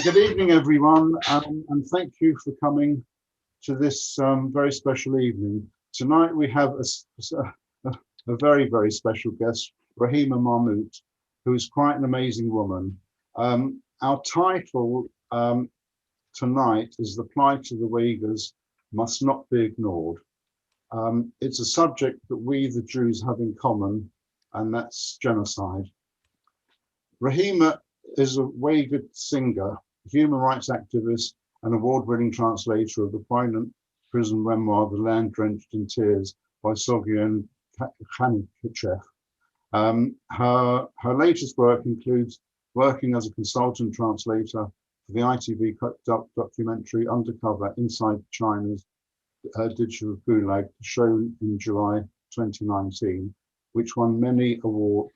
Good evening, everyone, and thank you for coming to this very special evening. Tonight we have a very, very special guest, Rahima Mahmut, who is quite an amazing woman. Our title tonight is "The Plight of the Uyghurs Must Not Be Ignored." It's a subject that we, the Jews, have in common, and that's genocide. Rahima is a Uyghur singer, human rights activist, and award-winning translator of the poignant prison memoir, The Land Drenched in Tears by Sogdian Khanikachev. Her latest work includes working as a consultant translator for the ITV documentary Undercover Inside China's Digital Gulag, shown in July 2019, which won many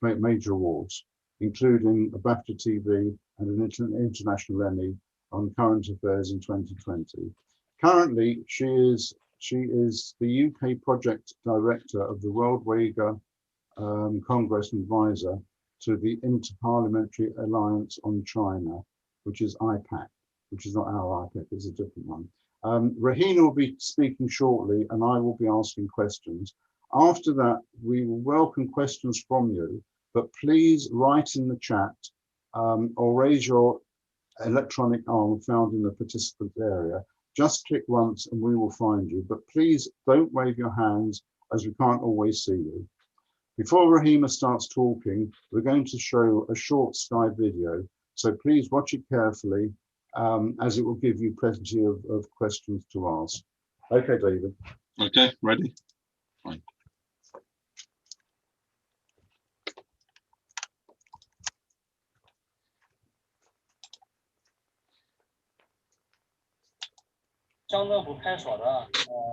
major awards, including a BAFTA TV and an international Emmy on current affairs in 2020. Currently, she is the UK project director of the World Uyghur Congress and advisor to the Interparliamentary Alliance on China, which is IPAC, which is not our IPAC, it's a different one. Rahina will be speaking shortly and I will be asking questions. After that, we will welcome questions from you, but please write in the chat or raise your electronic arm found in the participant area. Just click once and we will find you, but please don't wave your hands as we can't always see you. Before Rahima starts talking, we're going to show a short Sky video, so please watch it carefully as it will give you plenty of questions to ask. Okay, David. Okay, ready? Fine.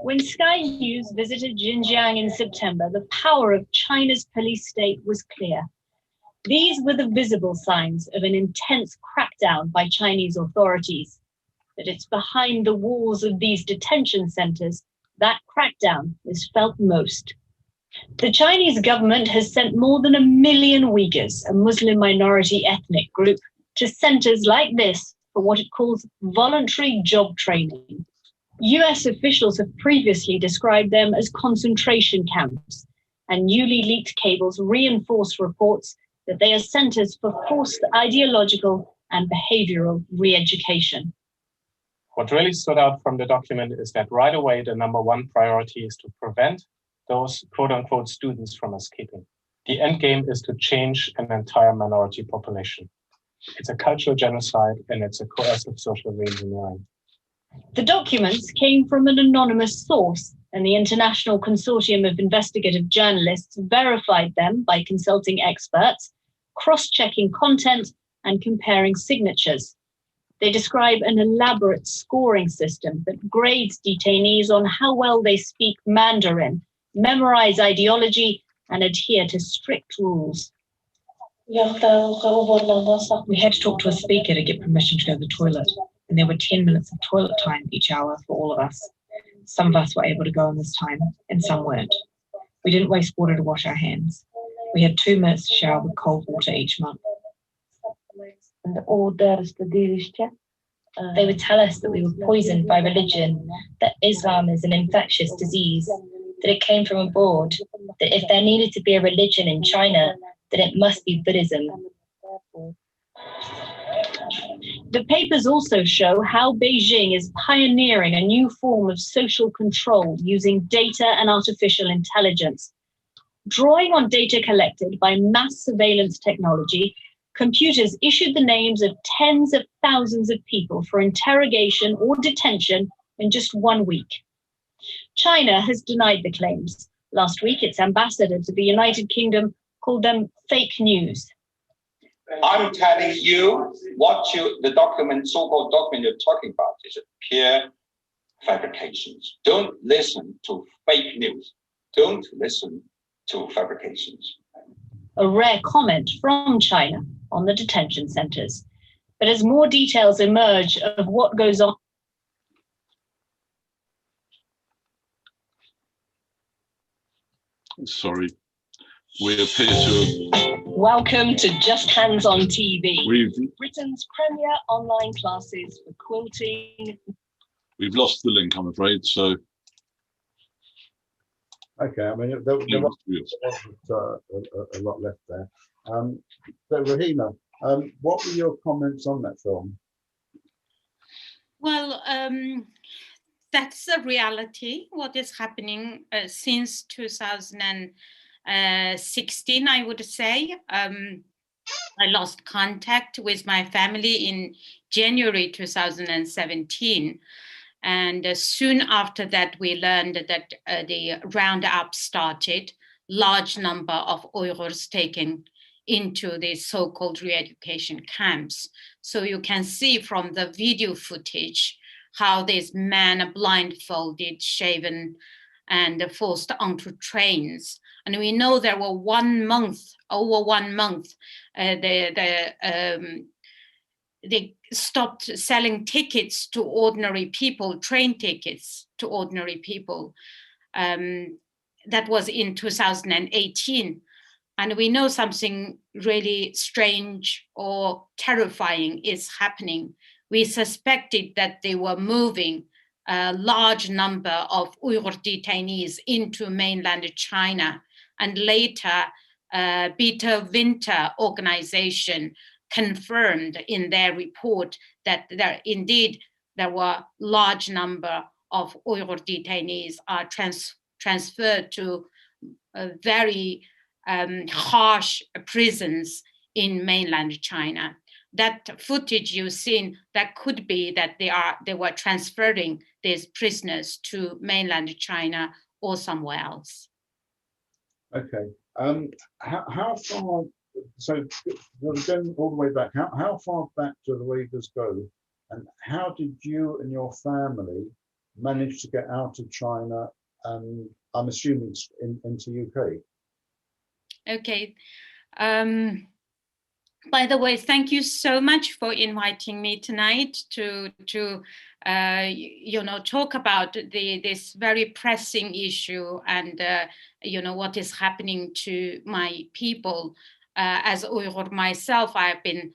When Sky News visited Xinjiang in September, the power of China's police state was clear. These were the visible signs of an intense crackdown by Chinese authorities. But it's behind the walls of these detention centers that crackdown is felt most. The Chinese government has sent more than 1 million Uyghurs, a Muslim minority ethnic group, to centers like this for what it calls voluntary job training. US officials have previously described them as concentration camps, and newly leaked cables reinforce reports that they are centers for forced ideological and behavioral re-education. What really stood out from the document is that right away, the #1 priority is to prevent those quote-unquote students from escaping. The end game is to change an entire minority population. It's a cultural genocide and it's a coercive social re-engineering. The documents came from an anonymous source, and the International Consortium of Investigative Journalists verified them by consulting experts, cross-checking content, and comparing signatures. They describe an elaborate scoring system that grades detainees on how well they speak Mandarin, memorize ideology, and adhere to strict rules. We had to talk to a speaker to get permission to go to the toilet, and there were 10 minutes of toilet time each hour for all of us. Some of us were able to go in this time, and some weren't. We didn't waste water to wash our hands. We had 2 minutes to shower with cold water each month. They would tell us that we were poisoned by religion, that Islam is an infectious disease, that it came from abroad, that if there needed to be a religion in China, then it must be Buddhism. The papers also show how Beijing is pioneering a new form of social control using data and artificial intelligence. Drawing on data collected by mass surveillance technology, computers issued the names of tens of thousands of people for interrogation or detention in just 1 week. China has denied the claims. Last week, its ambassador to the United Kingdom called them fake news. I'm telling you what the document, so-called document you're talking about, is pure fabrications. Don't listen to fake news. Don't listen to fabrications. A rare comment from China on the detention centers. But as more details emerge of what goes on, Sorry. We appear to Welcome to Just Hands on TV, have Britain's premier online classes for quilting. we've lost the link, I'm afraid. So Okay, I mean, there wasn't a lot left there. So Rahima, what were your comments on that film? Well, that's a reality, what is happening since 2016, I would say. I lost contact with my family in January 2017. And soon after that, we learned that the roundup started, large number of Uyghurs taken into the so-called re-education camps. So you can see from the video footage how this man blindfolded, shaven, and forced onto trains. And we know there were over 1 month, they stopped selling tickets to ordinary people, train tickets to ordinary people. That was in 2018. And we know something really strange or terrifying is happening. We suspected that they were moving a large number of Uyghur detainees into mainland China. And later, Peter Winter organization confirmed in their report that there were large number of Uyghur detainees are transferred to very harsh prisons in mainland China. That footage you've seen, that could be that they were transferring these prisoners to mainland China or somewhere else. Okay, how far? So we're going all the way back. How far back do the Uyghurs go, and how did you and your family manage to get out of China? And I'm assuming into UK. Okay. By the way, thank you so much for inviting me tonight to talk about this very pressing issue and what is happening to my people. As Uyghur myself, I've been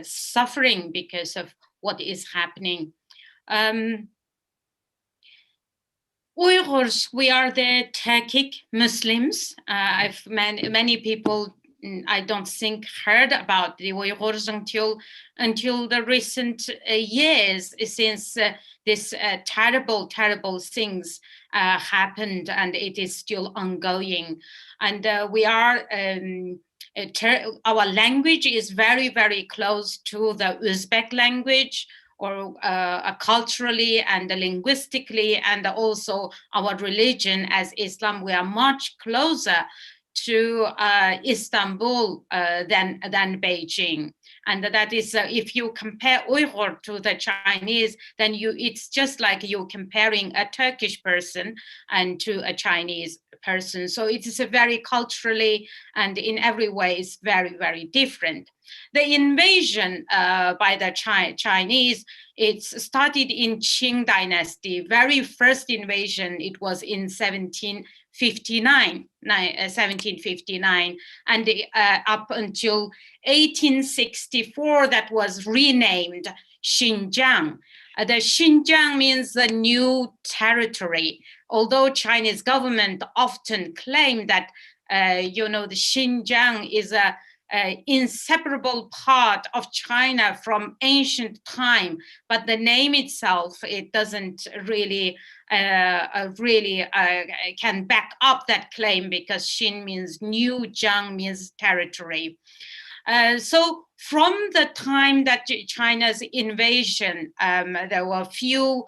suffering because of what is happening. Uyghurs, we are the Turkic Muslims. Many people, I don't think, heard about the Uyghurs until the recent years, since this terrible things happened, and it is still ongoing. And we are. Our language is very, very close to the Uzbek language, or culturally and linguistically, and also our religion as Islam. We are much closer to Istanbul than Beijing. And that is, if you compare Uyghur to the Chinese, then it's just like you comparing a Turkish person and to a Chinese person. So it is a very culturally and in every way is very, very different. The invasion by the Chinese, it started in Qing dynasty. Very first invasion, it was in 1759, and up until 1864, that was renamed Xinjiang. The Xinjiang means the new territory. Although Chinese government often claim that the Xinjiang is a inseparable part of China from ancient time, but the name itself, it doesn't really can back up that claim, because Xin means new, Jiang means territory. So from the time that China's invasion, there were few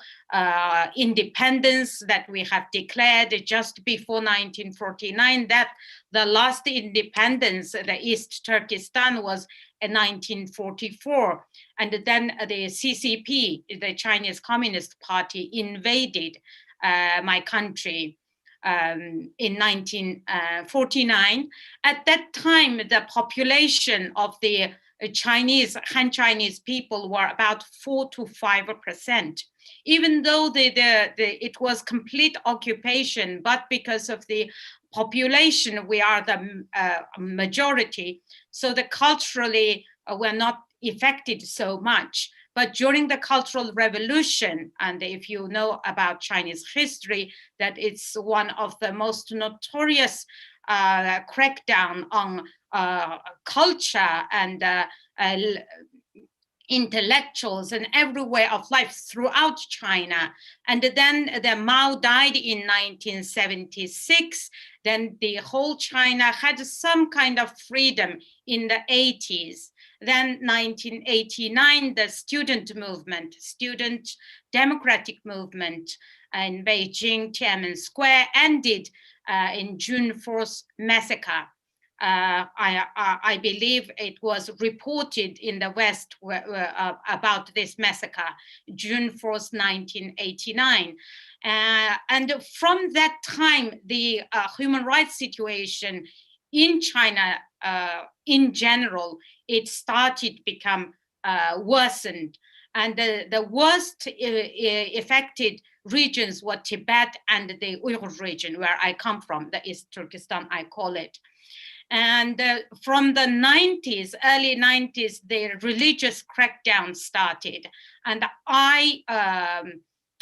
independence that we have declared just before 1949. That the last independence, the East Turkestan, was in 1944. And then the CCP, the Chinese Communist Party, invaded my country in 1949. At that time, the population of the Han Chinese people were about 4 to 5%, even though it was complete occupation, but because of the population, we are the majority. So the culturally were not affected so much. But during the Cultural Revolution, and if you know about Chinese history, that it's one of the most notorious crackdown on culture and intellectuals and everywhere of life throughout China. And then the Mao died in 1976. Then the whole China had some kind of freedom in the 80s. Then 1989, the student movement, student democratic movement in Beijing, Tiananmen Square ended in June 4th massacre. I believe it was reported in the West about this massacre, June 4th, 1989. And from that time, the human rights situation in China in general, it started to become worsened. And the worst affected regions were Tibet and the Uyghurs region, where I come from, the East Turkestan, I call it. And from the 90s, early 90s, the religious crackdown started. And I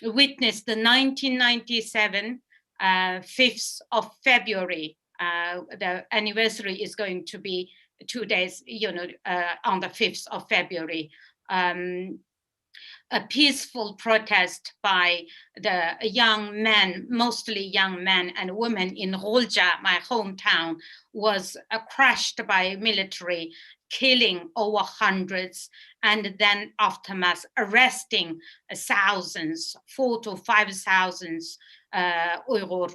witnessed the 1997, 5th of February. The anniversary is going to be 2 days, on the 5th of February. A peaceful protest by the young men, mostly young men and women in Rolja, my hometown, was crushed by military, killing over hundreds, and then aftermath arresting thousands, 4,000 to 5,000 Uyghur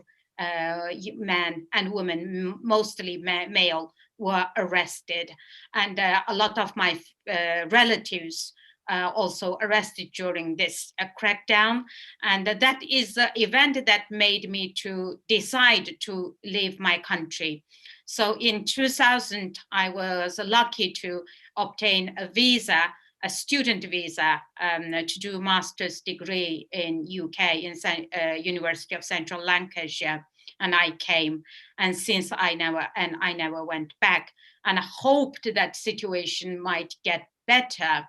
men and women, mostly male, were arrested. And a lot of my relatives also arrested during this crackdown. And that is the event that made me to decide to leave my country. So in 2000, I was lucky to obtain a visa, a student visa, to do master's degree in UK, in University of Central Lancashire. And I came, and since I never went back, and I hoped that situation might get better.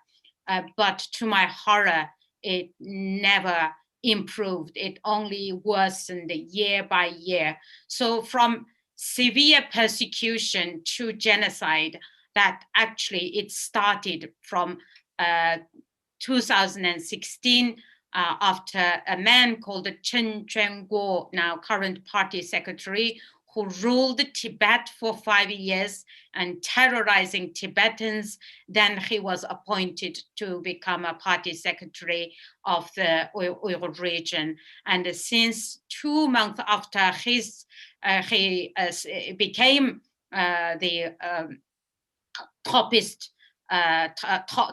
But to my horror, it never improved. It only worsened year by year. So from severe persecution to genocide, that actually it started from 2016 after a man called Chen Quanguo, now current party secretary, who ruled Tibet for 5 years and terrorizing Tibetans. Then he was appointed to become a party secretary of the Uyghur region. And since 2 months after he became the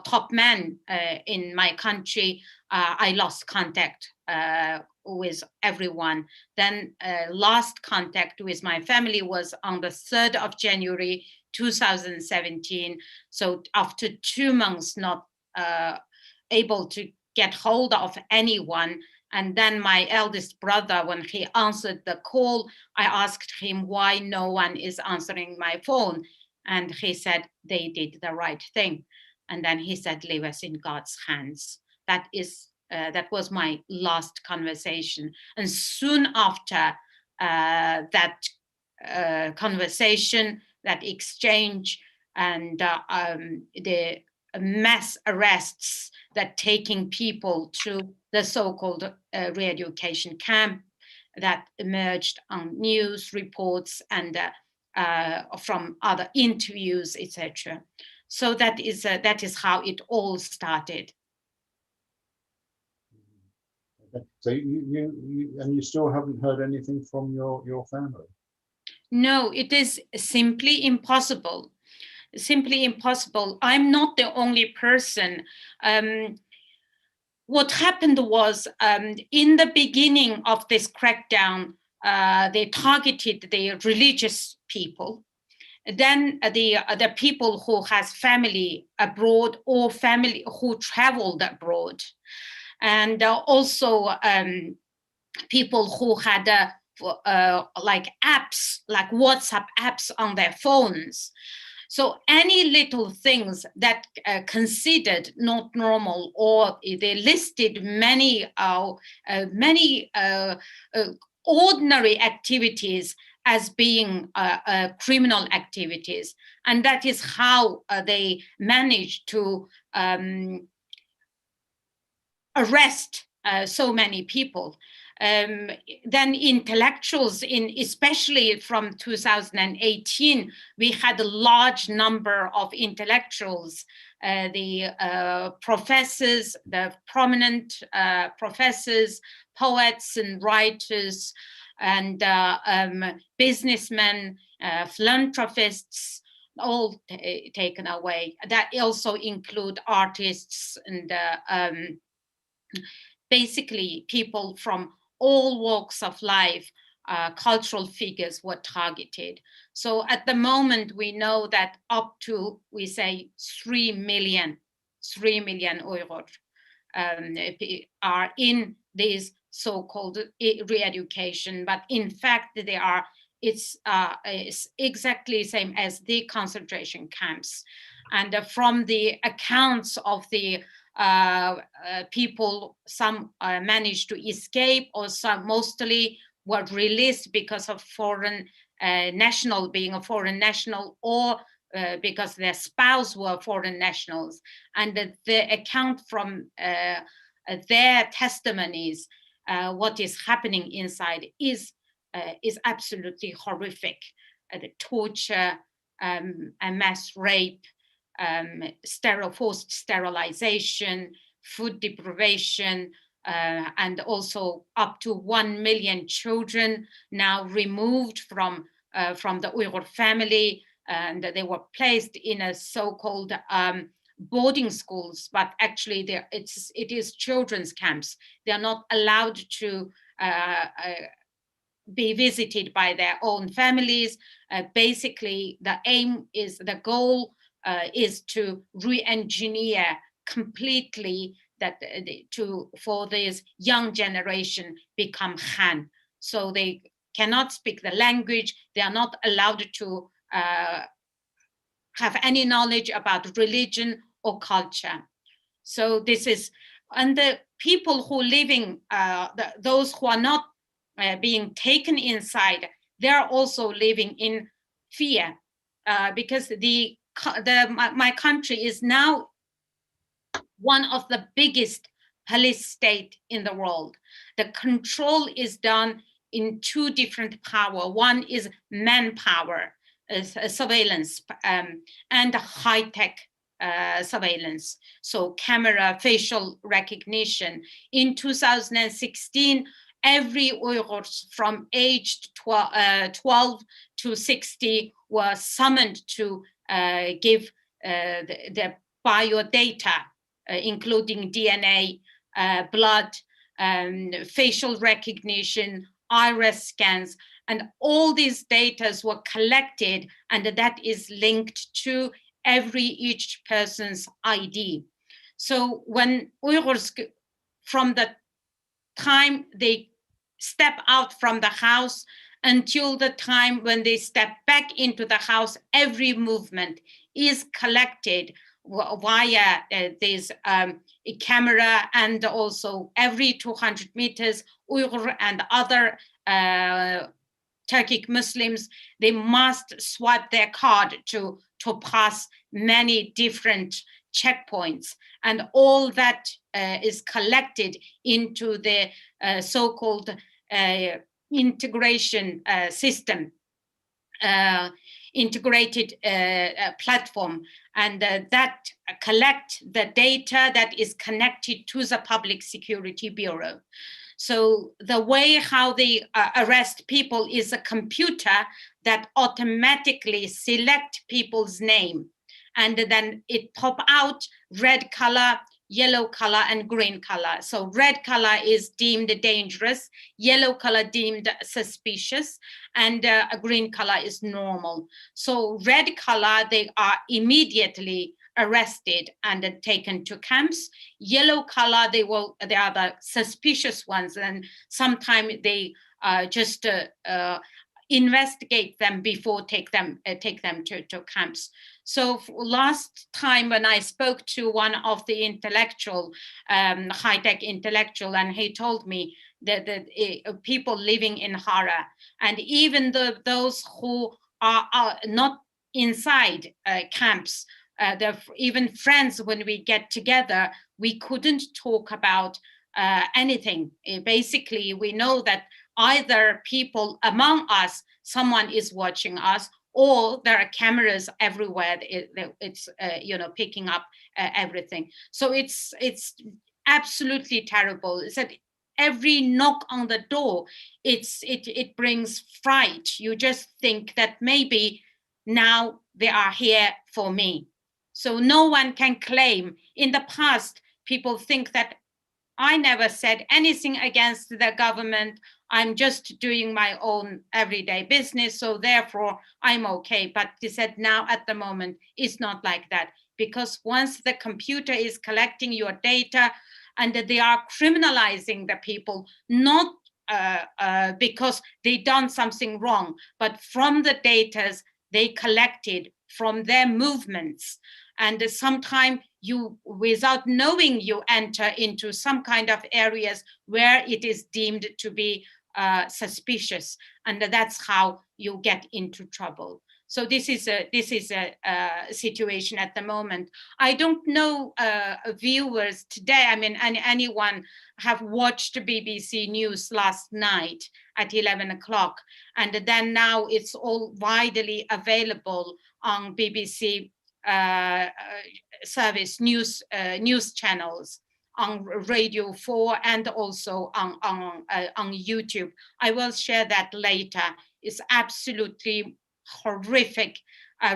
top man in my country, I lost contact with everyone. Then last contact with my family was on the 3rd of January 2017. So after 2 months not able to get hold of anyone, and then my eldest brother, when he answered the call, I asked him why no one is answering my phone. And he said they did the right thing. And then he said, leave us in God's hands. That was my last conversation. And soon after that conversation, that exchange, and the mass arrests that taking people to the so-called re-education camp that emerged on news reports and from other interviews, etc. So that is how it all started. Okay. So you still haven't heard anything from your family? No, it is simply impossible. Simply impossible. I'm not the only person. What happened was, in the beginning of this crackdown, they targeted the religious people. then the people who has family abroad or family who traveled abroad, and also people who had like apps, like WhatsApp apps on their phones. So any little things that considered not normal, or they listed many ordinary activities as being criminal activities. And that is how they managed to arrest so many people. Then intellectuals, especially from 2018, we had a large number of intellectuals, the professors, the prominent professors, poets and writers, and businessmen, philanthropists, all taken away. That also include artists and basically people from all walks of life. Cultural figures were targeted. So at the moment, we know that up to, we say, 3 million Uyghurs are in this so-called re-education, but in fact, they are, it's exactly the same as the concentration camps. And from the accounts of the people, some managed to escape, or some mostly were released because of foreign national, being a foreign national, or because their spouse were foreign nationals. And the account from their testimonies, what is happening inside is absolutely horrific. The torture, mass rape, forced sterilization, food deprivation, and also up to 1 million children now removed from the Uyghur family, and they were placed in a so-called boarding schools, but actually it is children's camps. They are not allowed to be visited by their own families. Basically, the goal is to re-engineer completely that for this young generation become Han. So they cannot speak the language. They are not allowed to have any knowledge about religion or culture. So this is, and the people who living, those who are not being taken inside, they are also living in fear because my country is now one of the biggest police state in the world. The control is done in two different power. One is manpower, surveillance, and high-tech surveillance. So camera, facial recognition. In 2016, every Uyghurs from age 12 to 60 were summoned to give the biodata, including DNA, blood, facial recognition, iris scans, and all these data were collected, and that is linked to each person's ID. So when Uyghurs, from the time they step out from the house until the time when they step back into the house, every movement is collected via this camera, and also every 200 meters, Uyghur and other Turkic Muslims, they must swipe their card to pass many different checkpoints. And all that is collected into the so-called integration system, integrated platform, and that collect the data that is connected to the Public Security Bureau. So the way how they arrest people is a computer that automatically select people's name, and then it pop out red color, yellow color and green color. So red color is deemed dangerous, yellow color deemed suspicious, and a green color is normal. So red color, they are immediately arrested and taken to camps. Yellow color, they are the suspicious ones, and sometimes they just investigate them before take them to camps. So last time when I spoke to one of the intellectual, high-tech intellectual, and he told me that people living in Hara, and even those who are not inside camps, even friends, when we get together, we couldn't talk about anything. Basically, we know that either people among us, someone is watching us, or there are cameras everywhere. It's picking up everything. So it's absolutely terrible. It's that every knock on the door, it brings fright. You just think that maybe now they are here for me. So no one can claim. In the past, people think that I never said anything against the government. I'm just doing my own everyday business, so therefore I'm okay. But they said now at the moment, it's not like that, because once the computer is collecting your data and they are criminalizing the people, not because they done something wrong, but from the data they collected from their movements. And sometimes you, without knowing, you enter into some kind of areas where it is deemed to be suspicious, and that's how you get into trouble. So this is a situation at the moment. I don't know viewers today. I mean, anyone have watched BBC News last night at 11 o'clock, and then now it's all widely available on BBC service news channels, on Radio 4, and also on YouTube. I will share that later. It's absolutely horrific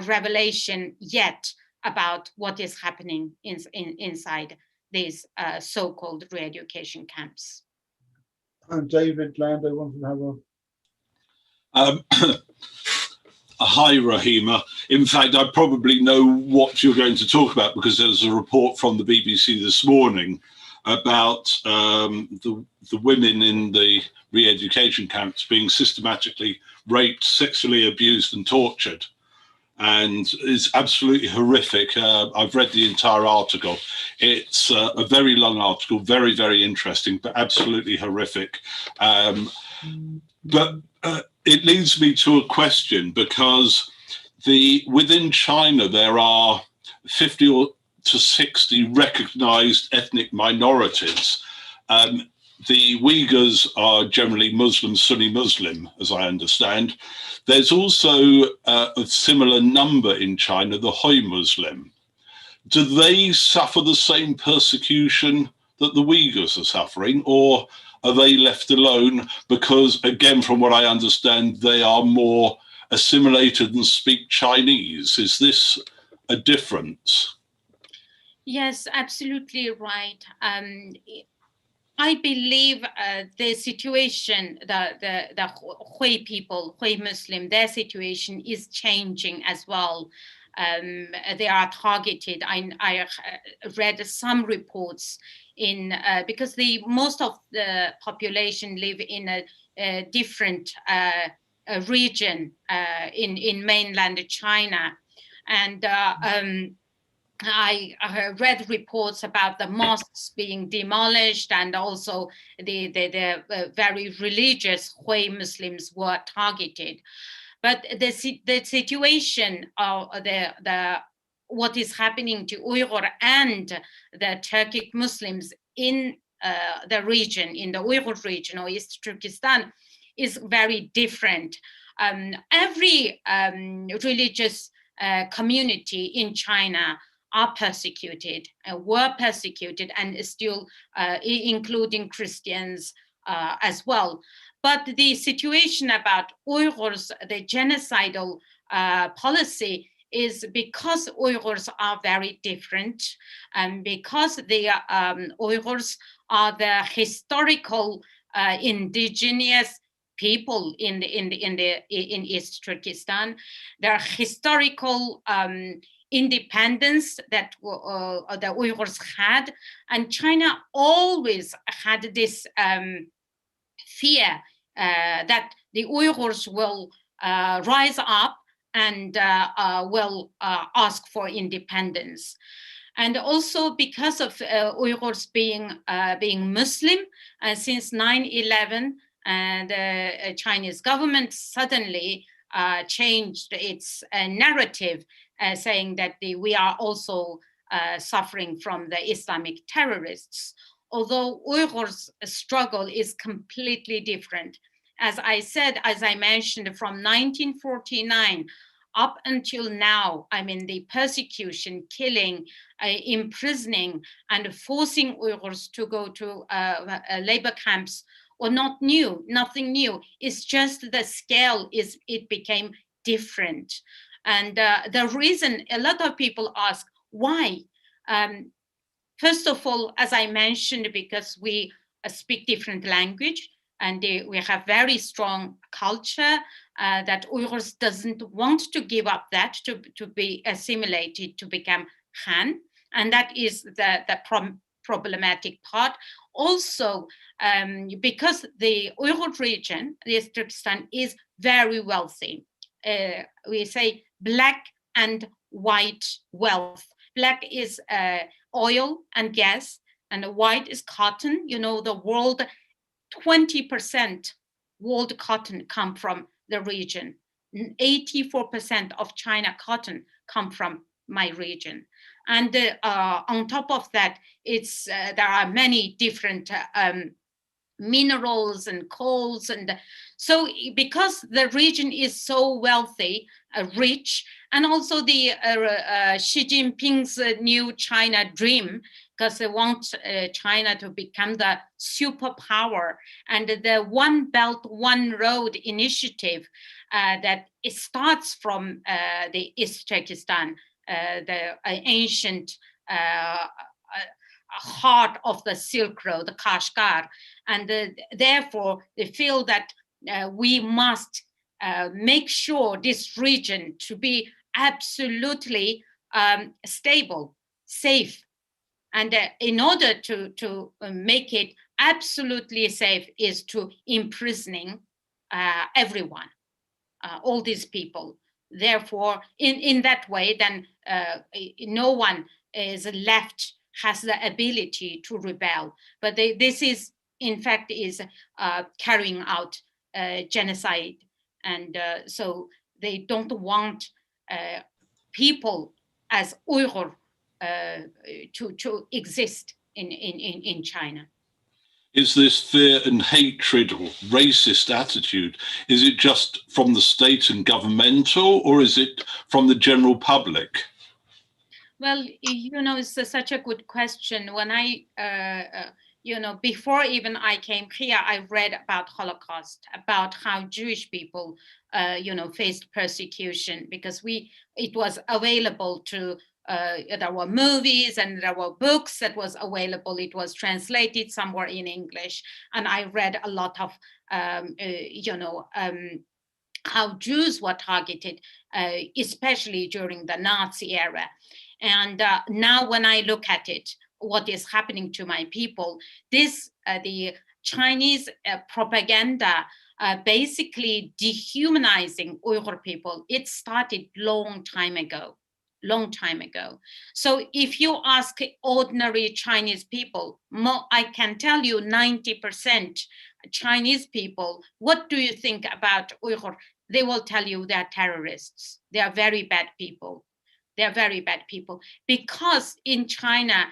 revelation yet about what is happening inside these so-called re-education camps. And David Lando wanted to have a... Hi, Rahima. In fact, I probably know what you're going to talk about, because there's a report from the BBC this morning about the women in the re-education camps being systematically raped, sexually abused and tortured. And it's absolutely horrific. I've read the entire article. It's a very long article, very, very interesting, but absolutely horrific. It leads me to a question, because within China there are 50 to 60 recognized ethnic minorities. The Uyghurs are generally Muslim, Sunni Muslim, as I understand. There's also a similar number in China, the Hui Muslim. Do they suffer the same persecution that the Uyghurs are suffering, or are they left alone? Because, again, from what I understand, they are more assimilated and speak Chinese. Is this a difference? Yes, absolutely right. I believe the situation, the Hui people, Hui Muslim, their situation is changing as well. They are targeted. I read some reports because most of the population live in a different region in mainland China, and I read reports about the mosques being demolished, and also the very religious Hui Muslims were targeted. But the situation of what is happening to Uyghur and the Turkic Muslims in the region, in the Uyghur region or East Turkestan, is very different. Every religious community in China are persecuted, were persecuted, and still including Christians as well. But the situation about Uyghurs, the genocidal policy, is because Uyghurs are very different, and because the Uyghurs are the historical indigenous people in East Turkestan, their historical independence that the Uyghurs had, and China always had this fear that the Uyghurs will rise up and will ask for independence. And also because of Uyghurs being Muslim, since 9/11, the Chinese government suddenly changed its narrative, saying that we are also suffering from the Islamic terrorists. Although Uyghurs' struggle is completely different. As I said, as I mentioned, from 1949 up until now, I mean, the persecution, killing, imprisoning, and forcing Uyghurs to go to labor camps were not new, nothing new. It's just the scale it became different. And the reason a lot of people ask why, first of all, as I mentioned, because we speak different language and we have very strong culture that Uyghurs doesn't want to give up that to be assimilated, to become Han. And that is the problematic part. Also, because the Uyghur region, the East Turkestan, is very wealthy. We say black and white wealth. Black is oil and gas, and white is cotton. You know, the world, 20% world cotton come from the region. 84% of China cotton come from my region. And on top of that, it's there are many different minerals and coals, and so because the region is so wealthy, rich, and also the Xi Jinping's new China dream, because they want China to become the superpower, and the One Belt, One Road initiative that it starts from the East Turkestan, the ancient heart of the Silk Road, the Kashgar, and therefore they feel that we must make sure this region to be absolutely stable, safe, and in order to make it absolutely safe is to imprisoning everyone, all these people. Therefore, in that way, then no one is left has the ability to rebel. But this is, in fact, is carrying out genocide. And so they don't want people as Uyghur to exist in China. Is this fear and hatred or racist attitude, is it just from the state and governmental, or is it from the general public? Well, you know, it's such a good question. When I, you know, before even I came here, I read about Holocaust, about how Jewish people, you know, faced persecution because it was available to, there were movies and there were books that was available. It was translated somewhere in English. And I read a lot of, you know, how Jews were targeted, especially during the Nazi era. And now when I look at it, what is happening to my people, this, the Chinese propaganda basically dehumanizing Uyghur people, it started long time ago. So if you ask ordinary Chinese people, I can tell you 90% Chinese people, what do you think about Uyghur? They will tell you they're terrorists. They are very bad people. They're very bad people because in China,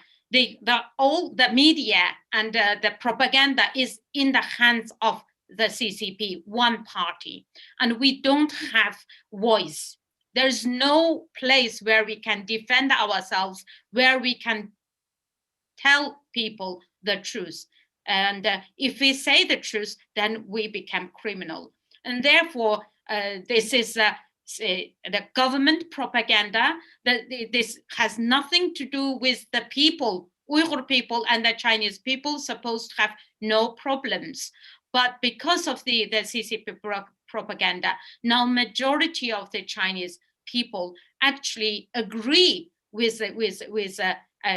all the media and the propaganda is in the hands of the CCP, one party, and we don't have voice. There's no place where we can defend ourselves, where we can tell people the truth. And if we say the truth, then we become criminal. And therefore, this is the government propaganda, that this has nothing to do with the people, Uyghur people and the Chinese people supposed to have no problems. But because of the CCP propaganda, now majority of the Chinese people actually agree with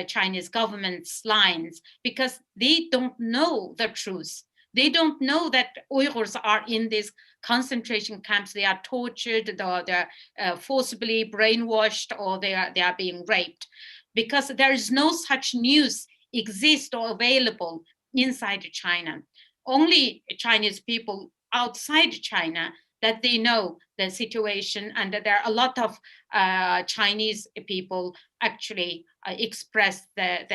Chinese government's lines, because they don't know the truth. They don't know that Uyghurs are in these concentration camps. They are tortured, or they're forcibly brainwashed, or they are being raped, because there is no such news exist or available inside China. Only Chinese people outside China that they know the situation, and that there are a lot of Chinese people actually express their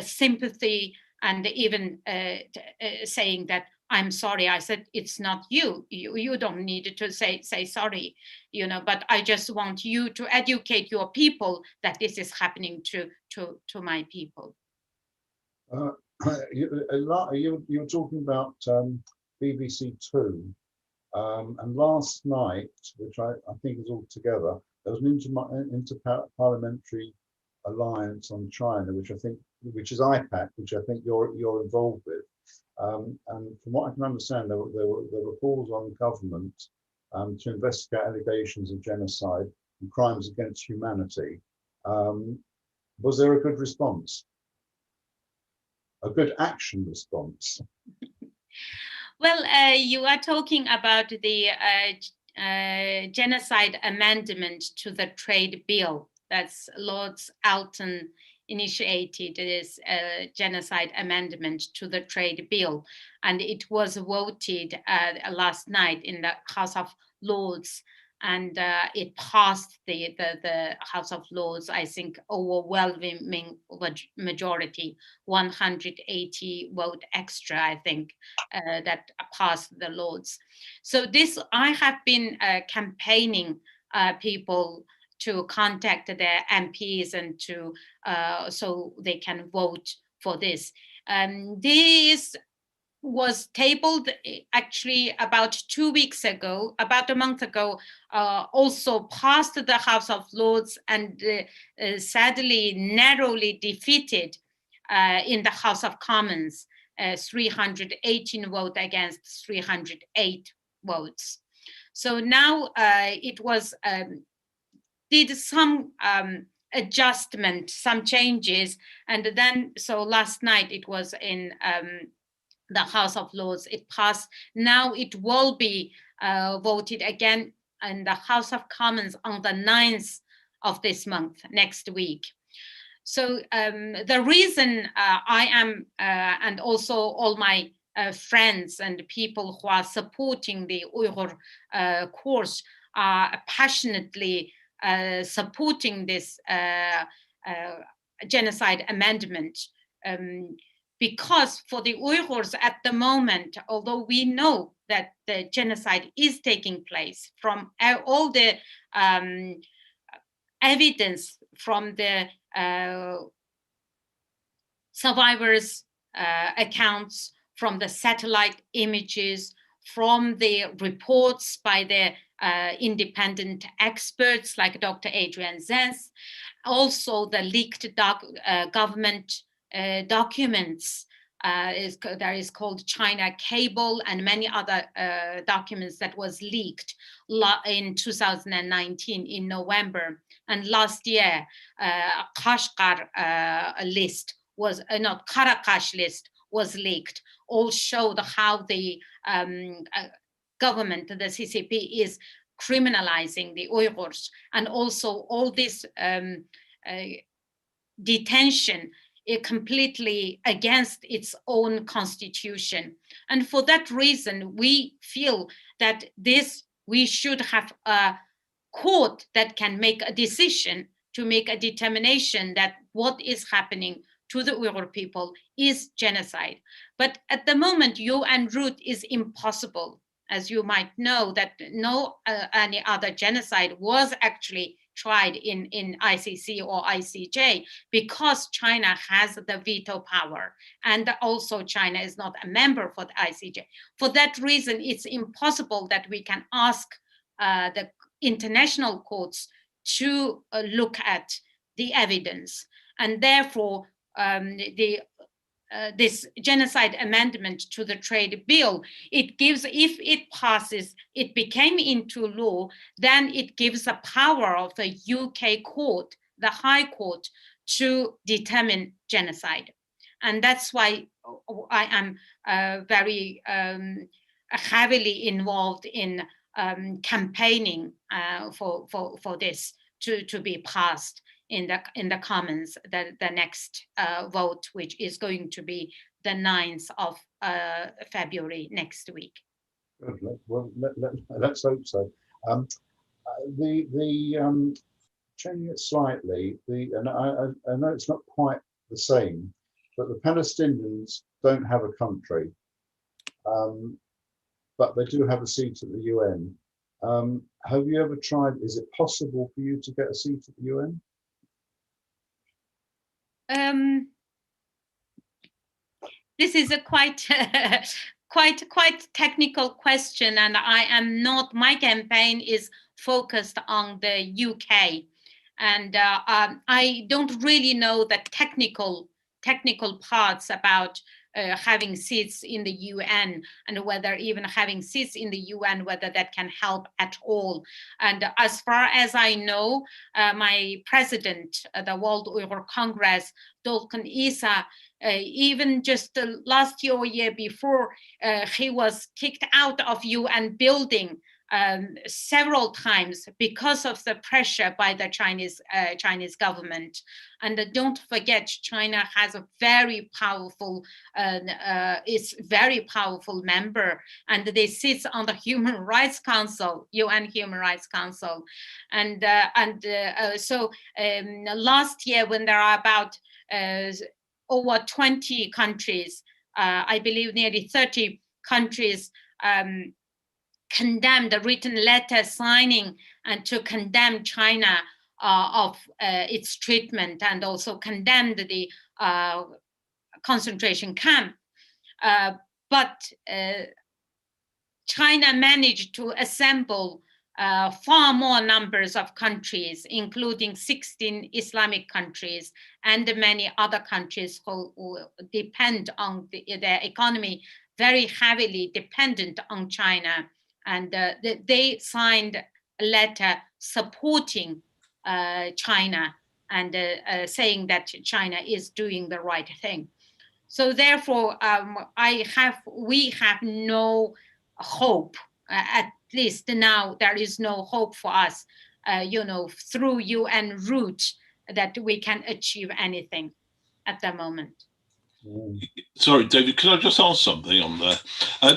sympathy, and even saying that, I'm sorry. I said, it's not you. You don't need to say sorry, but I just want you to educate your people that this is happening to my people. You were talking about BBC Two, and last night, which I think is all together, there was an inter-parliamentary alliance on China, which is IPAC, which I think you're involved with. And from what I can understand, there were calls on government to investigate allegations of genocide and crimes against humanity. Was there a good response? A good action response? Well, you are talking about the genocide amendment to the trade bill. That's Lord Alton initiated this genocide amendment to the trade bill, and it was voted last night in the House of Lords, and it passed the House of Lords, I think, overwhelming majority, 180 vote extra, I think, that passed the Lords. So this, I have been campaigning people to contact their MPs and to so they can vote for this. This was tabled actually about 2 weeks ago, about a month ago, also passed the House of Lords, and sadly narrowly defeated in the House of Commons, 318 votes against 308 votes. So now it was did some adjustment, some changes, and then so last night it was in the House of Lords, it passed. Now it will be voted again in the House of Commons on the 9th of this month, next week. So the reason I am, and also all my friends and people who are supporting the Uyghur cause are passionately supporting this genocide amendment, because for the Uyghurs at the moment, although we know that the genocide is taking place from all the evidence from the survivors' accounts, from the satellite images, from the reports by the independent experts like Dr. Adrian Zenz, also the leaked government documents. There is called China Cable, and many other documents that was leaked in 2019 in November. And last year, Kashgar list was not Karakash list was leaked. All showed how the government, the CCP, is criminalizing the Uyghurs, and also all this detention is completely against its own constitution. And for that reason, we feel that we should have a court that can make a decision, to make a determination that what is happening to the Uyghur people is genocide. But at the moment, en route is impossible. As you might know, that no any other genocide was actually tried in ICC or ICJ, because China has the veto power, and also China is not a member for the ICJ. For that reason, it's impossible that we can ask the international courts to look at the evidence. And therefore, this genocide amendment to the trade bill, it gives, if it passes, it became into law, then it gives the power of the UK court, the High Court, to determine genocide. And that's why I am very heavily involved in campaigning for this to be passed in the Commons, the next vote, which is going to be the 9th of February next week. Good. Well, let's hope so. Changing it slightly, and I know it's not quite the same, but the Palestinians don't have a country, but they do have a seat at the UN. Have you ever tried, is it possible for you to get a seat at the UN? This is a quite technical question, and I am not, my campaign is focused on the UK, and I don't really know the technical parts about having seats in the UN, and whether even having seats in the UN, whether that can help at all. And as far as I know, my president, the World Uyghur Congress, Dolkun Isa, even just last year or year before, he was kicked out of UN building several times because of the pressure by the Chinese government. And don't forget, China has a very powerful, it's very powerful member, and they sit on the Human Rights Council, UN Human Rights Council. And so last year, when there are about over 20 countries, I believe nearly 30 countries condemned a written letter signing and to condemn China of its treatment, and also condemned the concentration camp. But China managed to assemble far more numbers of countries, including 16 Islamic countries and many other countries who depend on their economy, very heavily dependent on China. And they signed a letter supporting China and saying that China is doing the right thing. So therefore, we have no hope. At least now, there is no hope for us, through UN route, that we can achieve anything at the moment. Sorry, David, could I just ask something on there?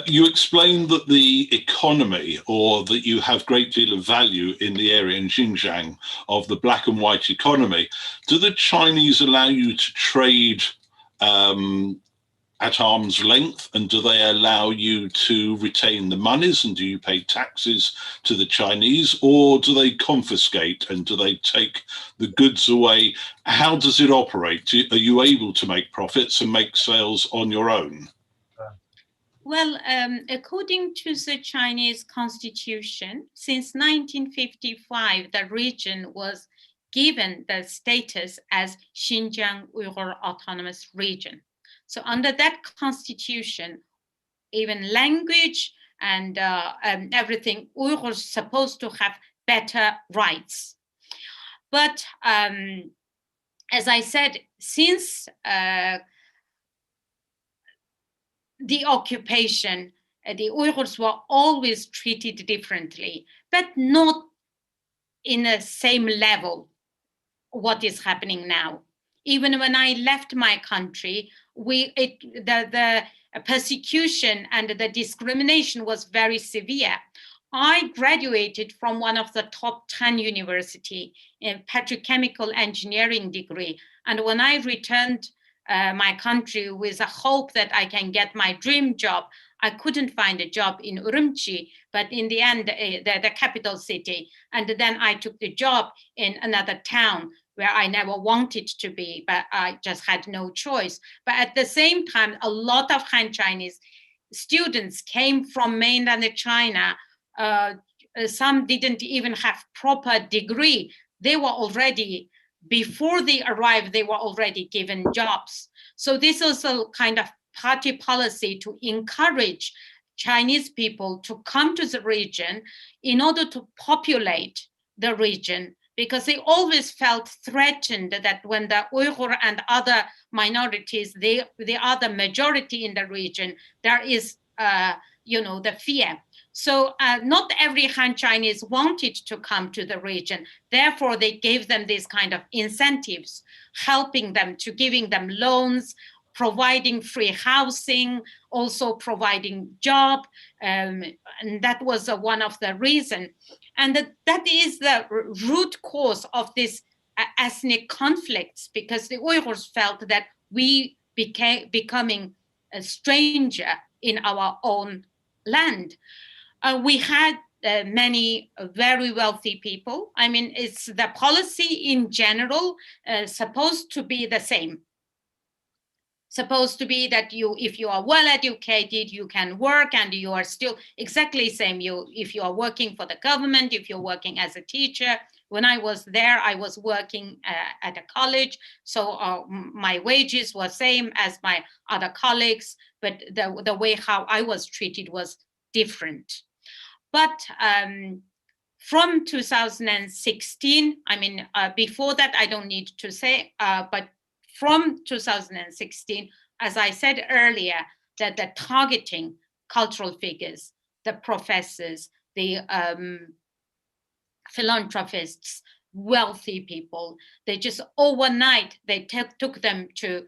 You explained that the economy, or that you have a great deal of value in the area in Xinjiang of the black and white economy. Do the Chinese allow you to trade at arm's length, and do they allow you to retain the monies, and do you pay taxes to the Chinese, or do they confiscate and do they take the goods away? How does it operate? Are you able to make profits and make sales on your own? Well, according to the Chinese constitution, since 1955, the region was given the status as Xinjiang Uyghur Autonomous Region. So under that constitution, even language and everything, Uyghurs supposed to have better rights. But as I said, since the occupation, the Uyghurs were always treated differently, but not in the same level what is happening now. Even when I left my country, the persecution and the discrimination was very severe. I graduated from one of the top 10 university in petrochemical engineering degree. And when I returned my country with a hope that I can get my dream job, I couldn't find a job in Urumqi, but in the end, the capital city. And then I took the job in another town where I never wanted to be, but I just had no choice. But at the same time, a lot of Han Chinese students came from mainland China some didn't even have proper degree. They were already, before they arrived, they were already given jobs. So this is a kind of party policy to encourage Chinese people to come to the region in order to populate the region, because they always felt threatened that when the Uyghur and other minorities, they are the majority in the region, there is, the fear. So not every Han Chinese wanted to come to the region. Therefore, they gave them these kind of incentives, helping them to giving them loans, providing free housing, also providing job. And that was one of the reasons. And that is the root cause of this ethnic conflicts, because the Uyghurs felt that we becoming a stranger in our own land. We had many very wealthy people. I mean, it's the policy in general supposed to be the same. Supposed to be that if you are well educated, you can work, and you are still exactly same. If you are working for the government, if you're working as a teacher. When I was there, I was working at a college, so my wages were same as my other colleagues, but the way how I was treated was different. But from 2016, I mean, before that, I don't need to say, but from 2016, as I said earlier, that the targeting cultural figures, the professors, the philanthropists, wealthy people, they just overnight, they took them to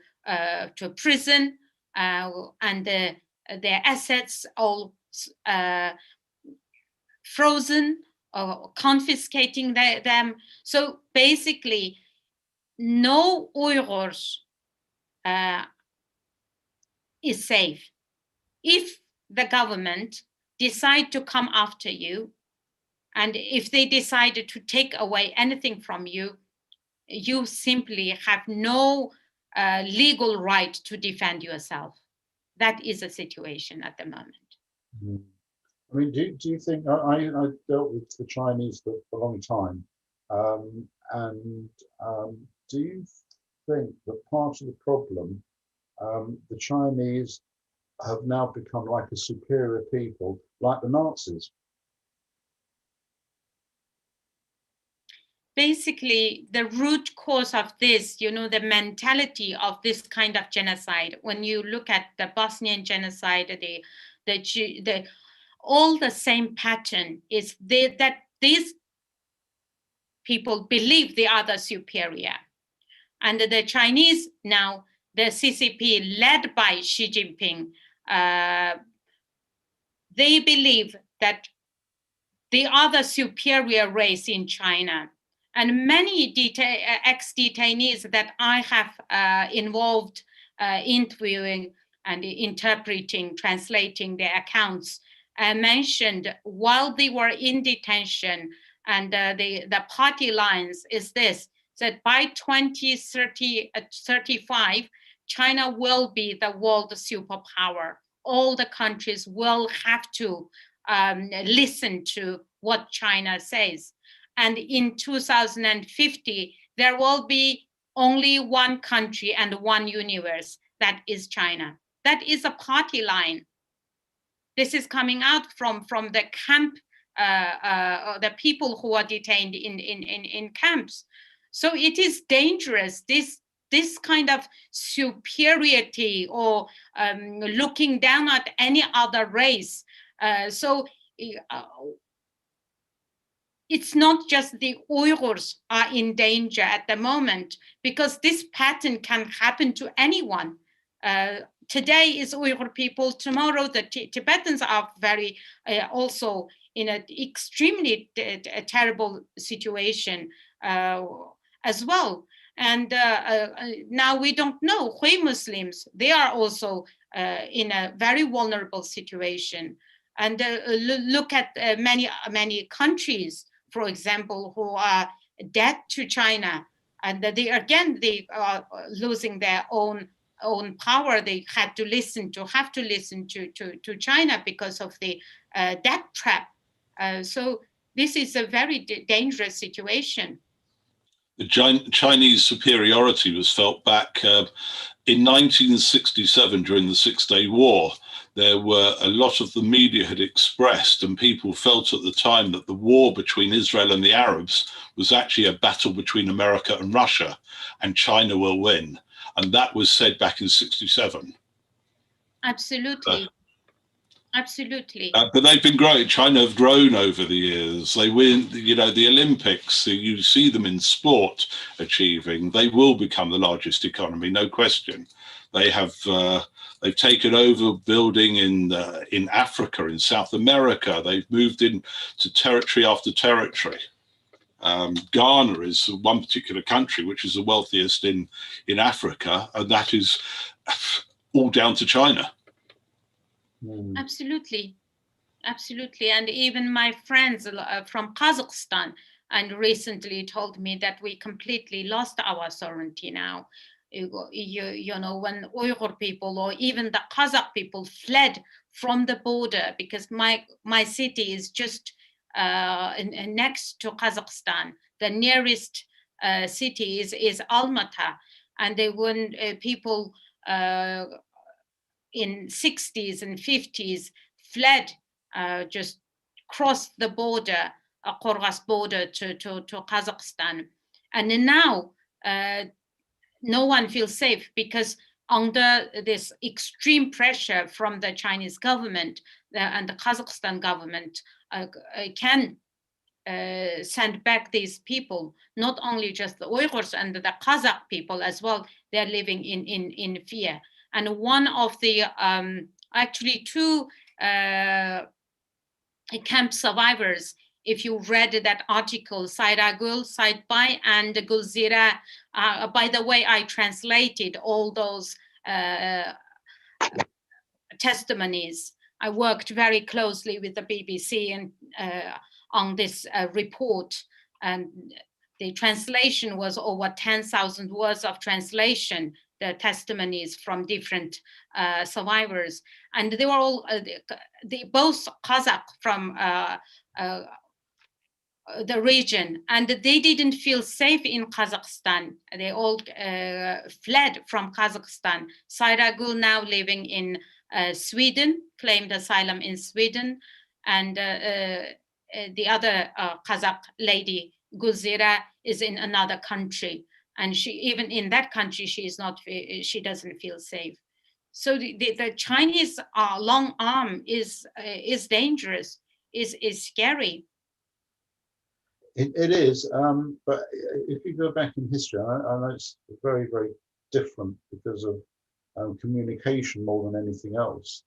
prison, and their assets all frozen, or confiscating them. So basically, no Uyghurs is safe. If the government decide to come after you, and if they decided to take away anything from you, you simply have no legal right to defend yourself. That is the situation at the moment. Mm. I mean, do you think, I dealt with the Chinese for a long time, and do you think that part of the problem, the Chinese have now become like a superior people, like the Nazis? Basically, the root cause of this, the mentality of this kind of genocide, when you look at the Bosnian genocide, all the same pattern is that these people believe they are the superior. And the Chinese now, the CCP led by Xi Jinping, they believe that they are the superior race in China. And many ex-detainees that I have involved interviewing and interpreting, translating their accounts, mentioned while they were in detention, and the party lines is this, that by 2035, China will be the world superpower. All the countries will have to listen to what China says. And in 2050, there will be only one country and one universe, that is China. That is a party line. This is coming out from the camp, the people who are detained in camps. So it is dangerous, this kind of superiority, or looking down at any other race. It's not just the Uyghurs are in danger at the moment, because this pattern can happen to anyone. Today is Uyghur people, tomorrow the Tibetans are very also in an extremely terrible situation as well. And now we don't know, Hui Muslims, they are also in a very vulnerable situation. And look at many countries, for example, who are debt to China, and they are losing their own power. They have to listen to China because of the debt trap. So this is a very dangerous situation. The Chinese superiority was felt back in 1967 during the Six-Day War. There were a lot of the media had expressed, and people felt at the time, that the war between Israel and the Arabs was actually a battle between America and Russia, and China will win. And that was said back in 67. Absolutely. Absolutely. But they've been growing. China have grown over the years. They win, you know, the Olympics. You see them in sport achieving. They will become the largest economy, no question. They have. They've taken over building in Africa, in South America. They've moved into territory after territory. Ghana is one particular country which is the wealthiest in Africa, and that is all down to China. Absolutely, absolutely. And even my friends from Kazakhstan and recently told me that we completely lost our sovereignty now. You know, when Uyghur people or even the Kazakh people fled from the border, because my city is just next to Kazakhstan. The nearest city is Almaty, and when people in 60s and 50s fled, just crossed the border, Qorgas border to Kazakhstan. And then now no one feels safe, because under this extreme pressure from the Chinese government and the Kazakhstan government can send back these people, not only just the Uyghurs and the Kazakh people as well. They're living in fear. And one of the, actually two camp survivors, if you read that article, Sairagul, Saidbay, and Gulzira, by the way, I translated all those testimonies. I worked very closely with the BBC and on this report, and the translation was over 10,000 words of translation, the testimonies from different survivors. And they were all, both Kazakh from the region, and they didn't feel safe in Kazakhstan. They all fled from Kazakhstan. Sairagul now living in Sweden, claimed asylum in Sweden, and the other Kazakh lady, Gulzira, is in another country, and she, even in that country, she doesn't feel safe. So the Chinese long arm is dangerous, is scary. It is, but if you go back in history, I know it's very, very different because of communication more than anything else.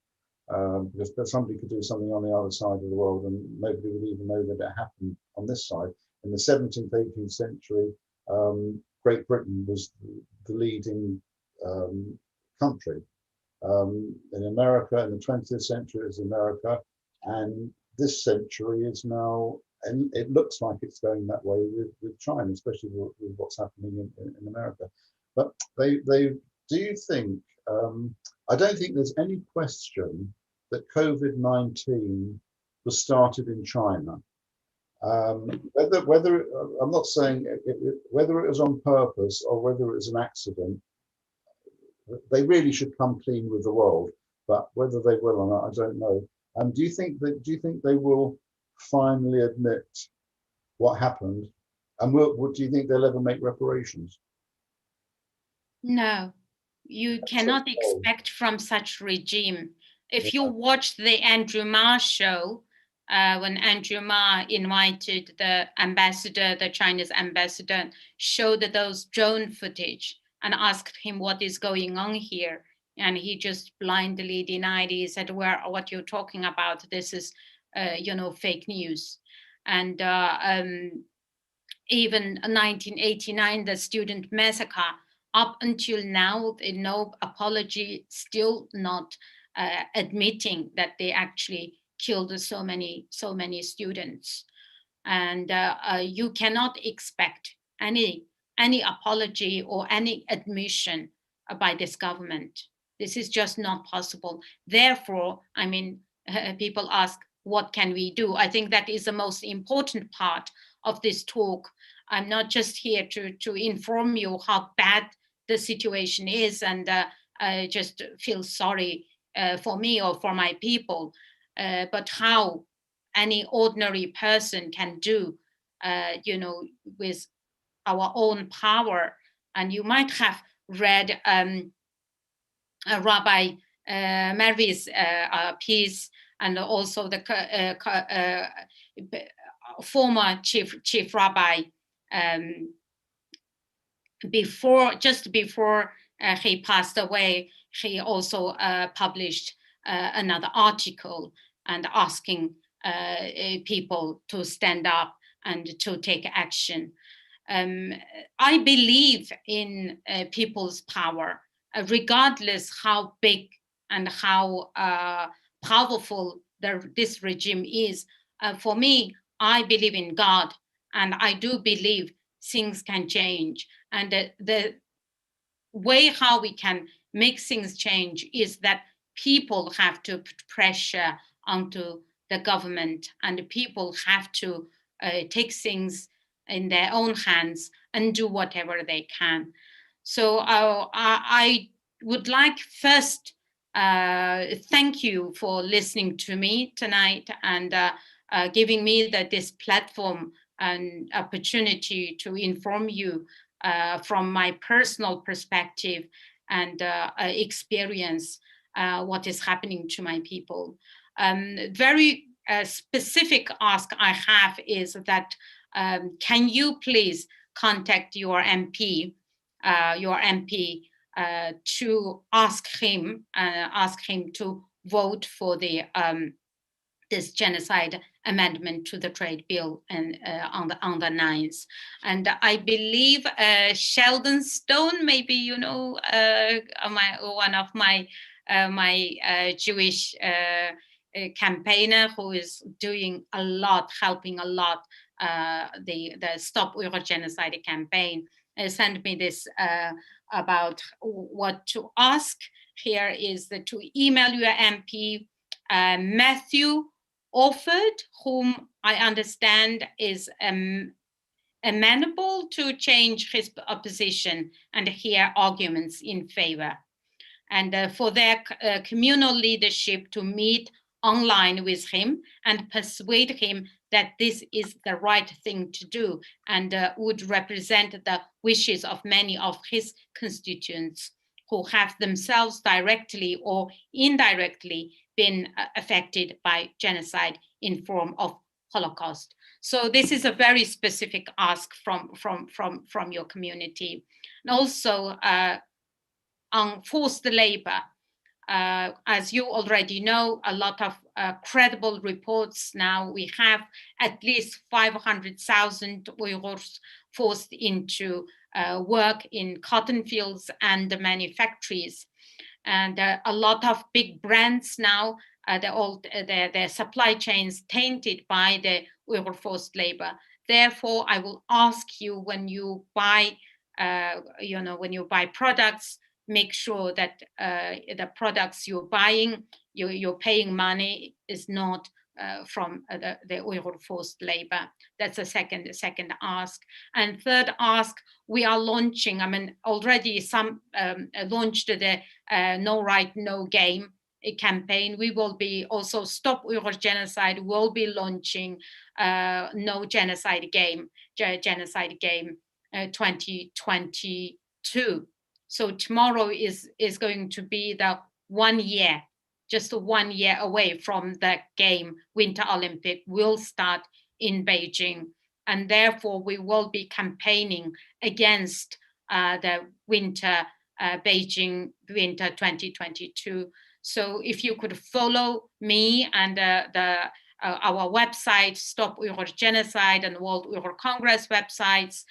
Because somebody could do something on the other side of the world and nobody would even know that it happened on this side. In the 17th, 18th century, Great Britain was the leading country. In America, in the 20th century, is America, and this century is now, and it looks like it's going that way with China, especially with what's happening in America. But do you think, I don't think there's any question that COVID-19 was started in China. Whether I'm not saying whether it was on purpose or whether it was an accident, they really should come clean with the world. But whether they will or not, I don't know. Do you think they will finally admit what happened? And do you think they'll ever make reparations? No, you cannot expect from such regime. If you watch the Andrew Ma show, when Andrew Ma invited the ambassador, the Chinese ambassador, showed those drone footage and asked him what is going on here. And he just blindly denied. He said, what you're talking about, this is, fake news. And even 1989, the student massacre, up until now, no apology, still not admitting that they actually killed so many students. And you cannot expect any apology or any admission by this government. This is just not possible. Therefore, I mean, people ask, what can we do? I think that is the most important part of this talk. I'm not just here to inform you how bad the situation is and I just feel sorry for me or for my people, but how any ordinary person can do, with our own power. And you might have read Rabbi Mervi's piece, and also the former chief rabbi, just before he passed away. He also published another article and asking people to stand up and to take action. I believe in people's power, regardless how big and how powerful this regime is. For me, I believe in God, and I do believe things can change. And the way how we can make things change is that people have to put pressure onto the government, and people have to take things in their own hands and do whatever they can. So I would like first thank you for listening to me tonight and giving me this platform and opportunity to inform you from my personal perspective and experience what is happening to my people. Very specific ask I have is that can you please contact your MP, to ask him to vote for the this genocide amendment to the trade bill and on the 9th. And I believe Sheldon Stone, maybe you know, one of my Jewish campaigner who is doing a lot, helping a lot, the Stop Uyghur Genocide campaign, sent me this about what to ask. Here is to email your MP, Matthew Orford, whom I understand is amenable to change his opposition and hear arguments in favor. And for their communal leadership to meet online with him and persuade him that this is the right thing to do and would represent the wishes of many of his constituents who have themselves directly or indirectly been affected by genocide in form of Holocaust. So this is a very specific ask from your community. And also on forced labor, as you already know, a lot of credible reports now. We have at least 500,000 Uyghurs forced into work in cotton fields and the manufactories. And a lot of big brands now, their supply chains tainted by the Uyghur forced labor. Therefore, I will ask you, when you buy, when you buy products, make sure that the products you're buying, you're paying money is not from the Uyghur forced labor. That's a second ask. And third ask, we are launching, already some launched the No Right, No Game campaign. We will be also Stop Uyghur Genocide will be launching No Genocide Game 2022. So tomorrow is going to be the 1 year, just 1 year away from the game. Winter Olympic will start in Beijing, and therefore we will be campaigning against the Beijing Winter 2022. So if you could follow me and our website, Stop Uyghur Genocide, and World Uyghur Congress websites,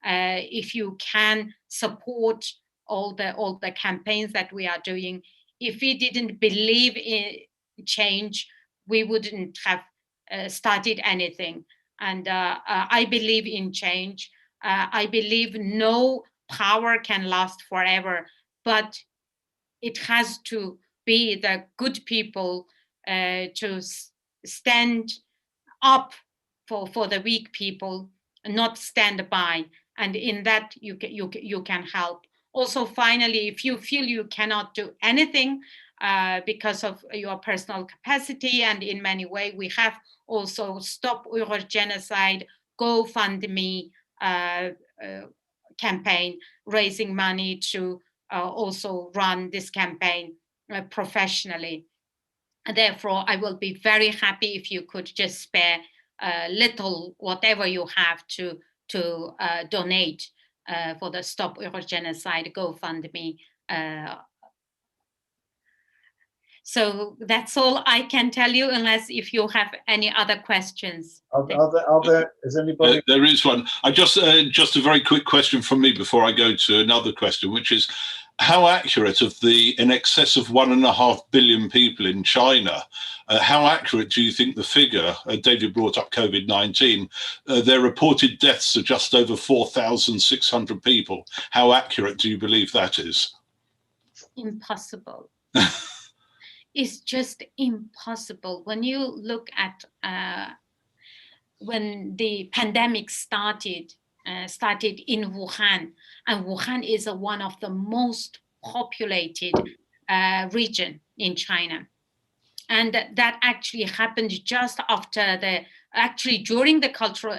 if you can support all the campaigns that we are doing. If we didn't believe in change, we wouldn't have started anything. And I believe in change. I believe no power can last forever, but it has to be the good people to stand up for the weak people, not stand by. And in that, you can help. Also, finally, if you feel you cannot do anything because of your personal capacity, and in many ways, we have also Stop Uyghur Genocide GoFundMe campaign, raising money to also run this campaign professionally. And therefore, I will be very happy if you could just spare little, whatever you have to donate for the Stop Uyghur Genocide GoFundMe. So that's all I can tell you, unless if you have any other questions. Is anybody? There is one. I just a very quick question from me before I go to another question, which is, how accurate of the in excess of 1.5 billion people in China, how accurate do you think the figure, David brought up COVID-19, their reported deaths are just over 4,600 people. How accurate do you believe that is? Impossible. It's just impossible. When you look at when the pandemic started in Wuhan, and Wuhan is one of the most populated region in China. And that actually happened just after during the cultural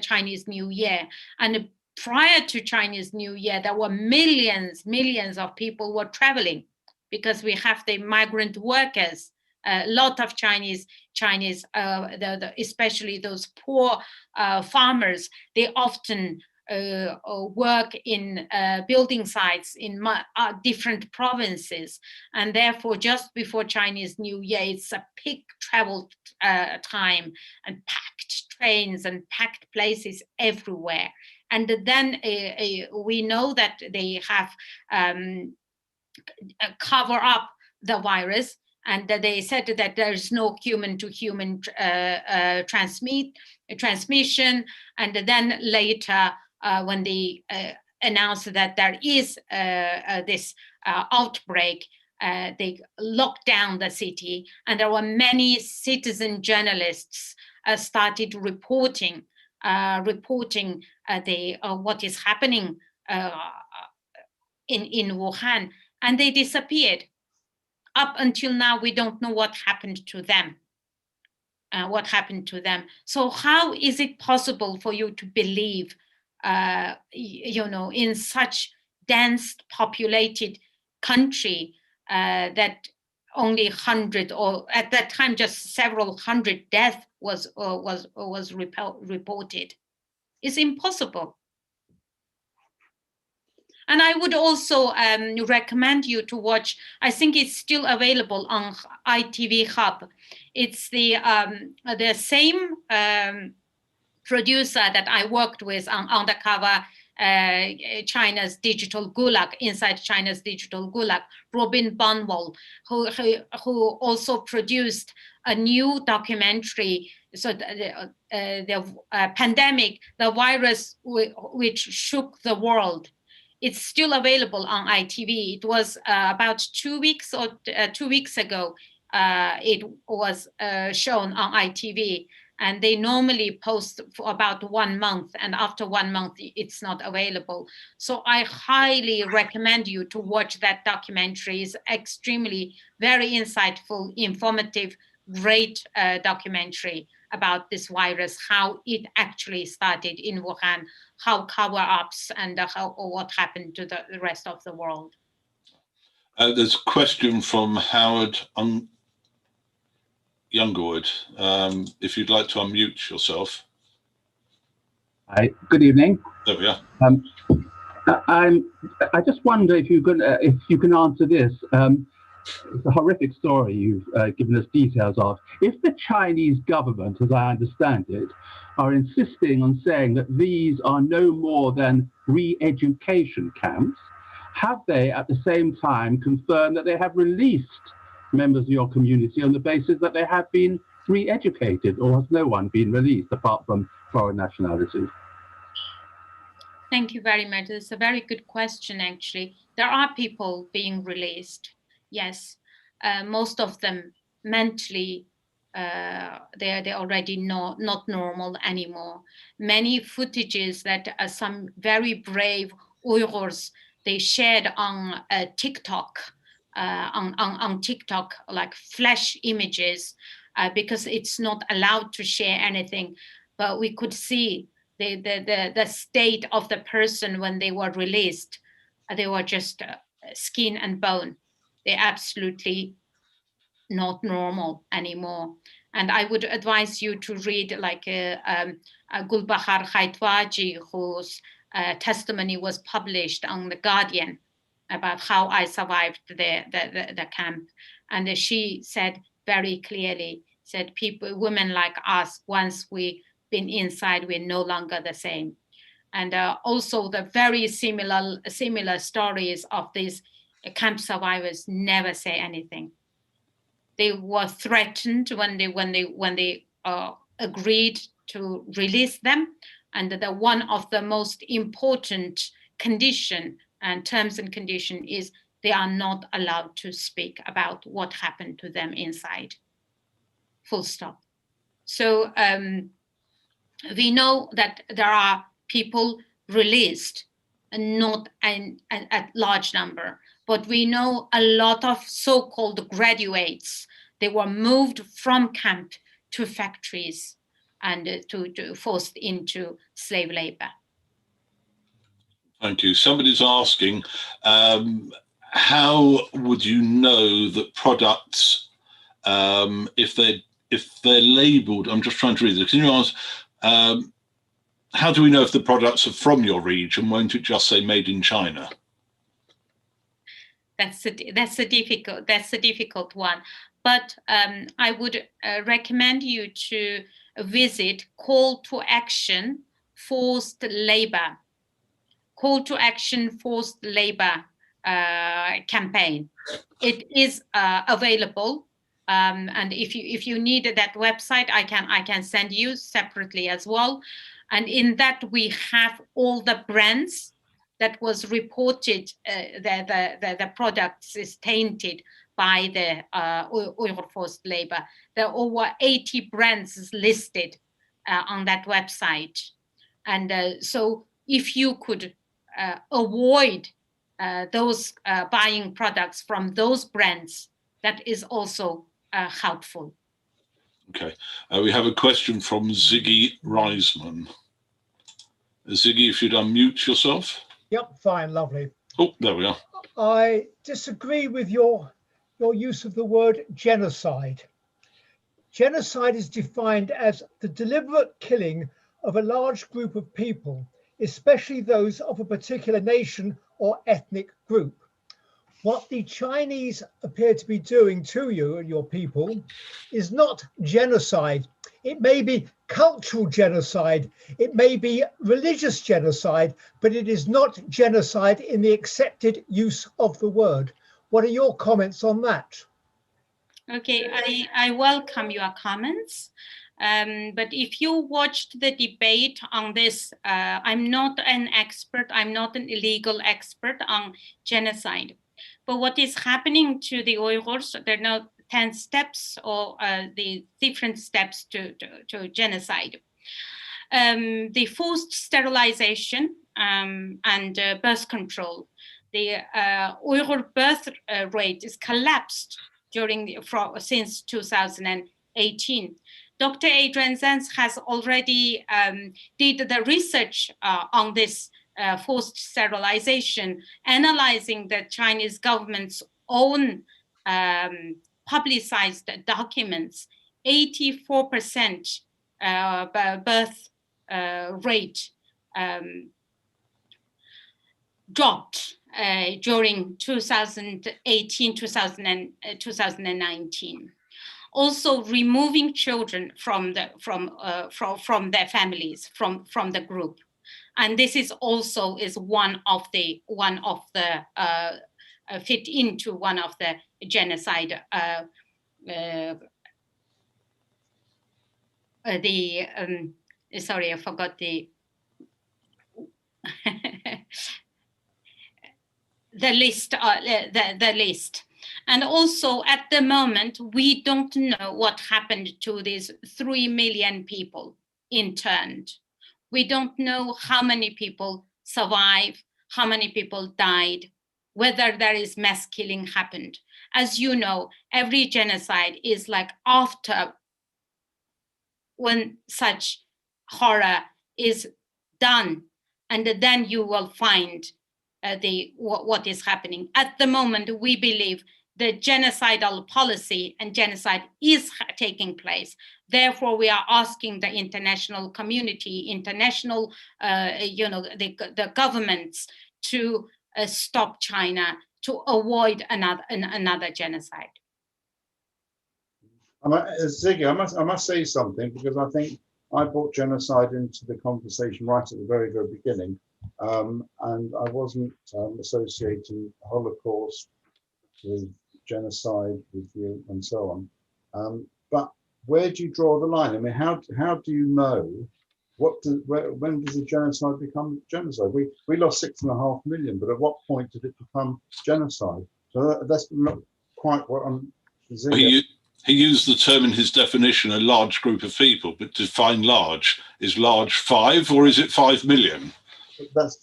Chinese New Year. And prior to Chinese New Year, there were millions of people were traveling, because we have the migrant workers, a lot of Chinese, especially those poor farmers. They often work in building sites in different provinces, and therefore just before Chinese New Year, it's a peak travel time, and packed trains and packed places everywhere. And then we know that they have cover up the virus, and they said that there is no human-to-human transmission. And then later, when they announced that there is this outbreak, they locked down the city, and there were many citizen journalists started reporting what is happening in Wuhan, and they disappeared. Up until now, we don't know what happened to them. So how is it possible for you to believe, in such dense populated country that only 100, or at that time just several hundred deaths was reported? It's impossible. And I would also recommend you to watch, I think it's still available on ITV Hub. It's the same producer that I worked with on Undercover China's Digital Gulag, Inside China's Digital Gulag, Robin Bunwall, who also produced a new documentary. So the pandemic, the virus which shook the world. It's still available on ITV. It was about 2 weeks ago. It was shown on ITV, and they normally post for about 1 month, and after 1 month, it's not available. So I highly recommend you to watch that documentary. It's extremely, very insightful, informative, great documentary about this virus, how it actually started in Wuhan, how cover-ups, and what happened to the rest of the world. There's a question from Howard Youngerwood. If you'd like to unmute yourself. Hi, good evening. There we are. I just wonder if you can answer this. It's a horrific story you've given us details of. If the Chinese government, as I understand it, are insisting on saying that these are no more than re-education camps, have they at the same time confirmed that they have released members of your community on the basis that they have been re-educated, or has no one been released apart from foreign nationalities? Thank you very much. It's a very good question, actually. There are people being released. Yes, most of them mentally they're already not normal anymore. Many footages that some very brave Uyghurs they shared on TikTok, on TikTok, like flash images, because it's not allowed to share anything. But we could see the state of the person when they were released. They were just skin and bone. They're absolutely not normal anymore. And I would advise you to read like Gulbahar Khaitwaji, whose testimony was published on The Guardian about how I survived the camp. And she said very clearly, said women like us, once we've been inside, we're no longer the same. And also the very similar stories of these camp survivors never say anything. They were threatened when they agreed to release them, and one of the most important condition and terms and condition is they are not allowed to speak about what happened to them inside. Full stop. So we know that there are people released, and not at large number. But we know a lot of so-called graduates, they were moved from camp to factories and to forced into slave labor. Thank you. Somebody's asking, how would you know that products, if they're labelled? I'm just trying to read this. Can you ask, how do we know if the products are from your region? Won't it just say made in China? That's a difficult one, but I would recommend you to visit Call to Action Forced Labor, Call to Action Forced Labor campaign. It is available, and if you need that website, I can send you separately as well. And in that we have all the brands that was reported the products is tainted by the Uyghur forced labor. There are over 80 brands listed on that website. And so if you could avoid those buying products from those brands, that is also helpful. Okay, we have a question from Ziggy Reisman. Ziggy, if you'd unmute yourself. Yep, fine, lovely. Oh, there we are. I disagree with your use of the word genocide. Genocide is defined as the deliberate killing of a large group of people, especially those of a particular nation or ethnic group. What the Chinese appear to be doing to you and your people is not genocide. It may be cultural genocide, it may be religious genocide, but it is not genocide in the accepted use of the word. What are your comments on that? Okay, I welcome your comments. But if you watched the debate on this, I'm not an expert, I'm not an legal expert on genocide. But what is happening to the Uyghurs, there are now 10 steps or the different steps to genocide. The forced sterilization and birth control. The Uyghur birth rate is collapsed since 2018. Dr. Adrian Zenz has already did the research on this forced sterilization, analyzing the Chinese government's own publicized documents. 84% birth rate dropped during 2018, 2019. Also removing children from their families, from the group. And this is also one of the fit into one of the genocide. Sorry, I forgot the the list. The list. And also at the moment, we don't know what happened to these 3 million people interned. We don't know how many people survived, how many people died, whether there is mass killing happened. As you know, every genocide is like after when such horror is done, and then you will find what is happening. At the moment, we believe the genocidal policy and genocide is taking place. Therefore, we are asking the international community, the governments to stop China, to avoid another genocide. Ziggy, I must say something, because I think I brought genocide into the conversation right at the very, very beginning, and I wasn't associating Holocaust with genocide with you and so on. But where do you draw the line? I mean, how do you know when does a genocide become genocide? We lost 6.5 million, but at what point did it become genocide? So that's not quite what I'm. He used the term in his definition, a large group of people, but to define large, is large 5 or is it 5 million?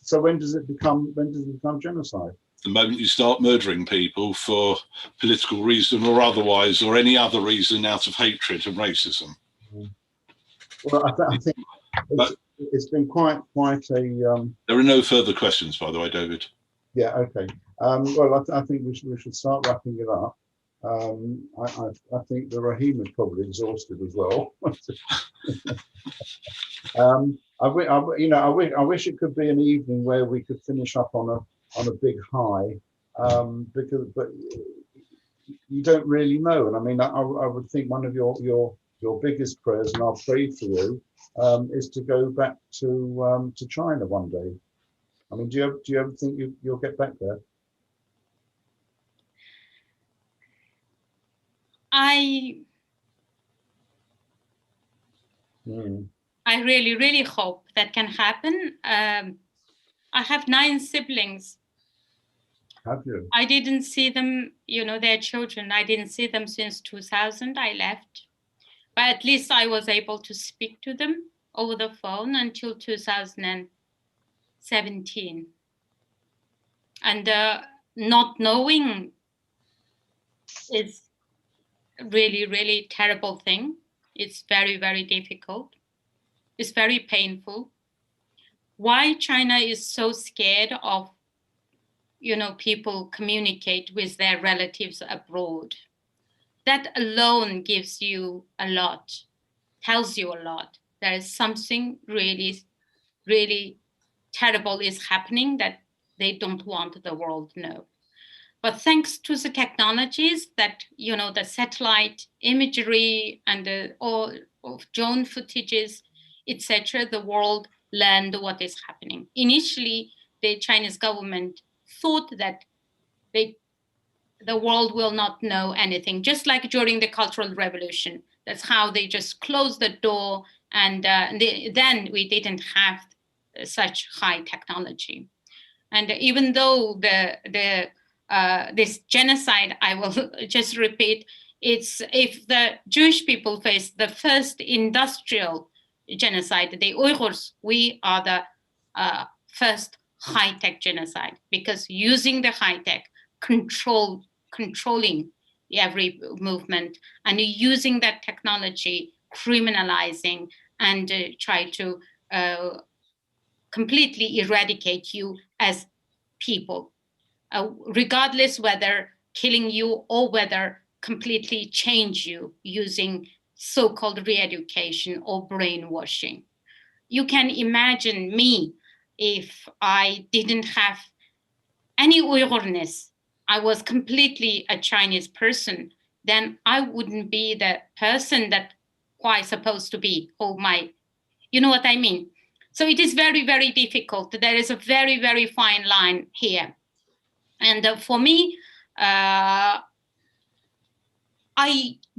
So when does it become genocide? The moment you start murdering people for political reason or otherwise, or any other reason out of hatred and racism. Well, I think it's been quite a. There are no further questions, by the way, David. Yeah. Okay. Well, I think we should start wrapping it up. I think the Rahima is probably exhausted as well. I wish it could be an evening where we could finish up on a big high, but you don't really know. And I mean, I would think one of your biggest prayers, and I'll pray for you, is to go back to China one day. I mean, do you ever think you'll get back there? I really, really hope that can happen. I have 9 siblings. Have you? I didn't see them, their children. I didn't see them since 2000. I left. But at least I was able to speak to them over the phone until 2017. And not knowing is really, really terrible thing. It's very, very difficult. It's very painful. Why China is so scared of, people communicate with their relatives abroad. That alone gives you a lot, tells you a lot. There is something really, really terrible is happening that they don't want the world to know. But thanks to the technologies that, the satellite imagery and all of drone footages, etc., the world learned what is happening. Initially, the Chinese government thought that the world will not know anything, just like during the Cultural Revolution. That's how they just closed the door, and then we didn't have such high technology. And even though this genocide, I will just repeat, it's if the Jewish people face the first industrial genocide, the Uyghurs, we are the first high-tech genocide, because using the high-tech, controlling every movement, and using that technology, criminalizing, and try to completely eradicate you as people. Regardless whether killing you or whether completely change you using so-called re-education or brainwashing. You can imagine me if I didn't have any Uyghurness, I was completely a Chinese person, then I wouldn't be the person that I'm supposed to be, you know what I mean? So it is very, very difficult. There is a very, very fine line here. And for me, I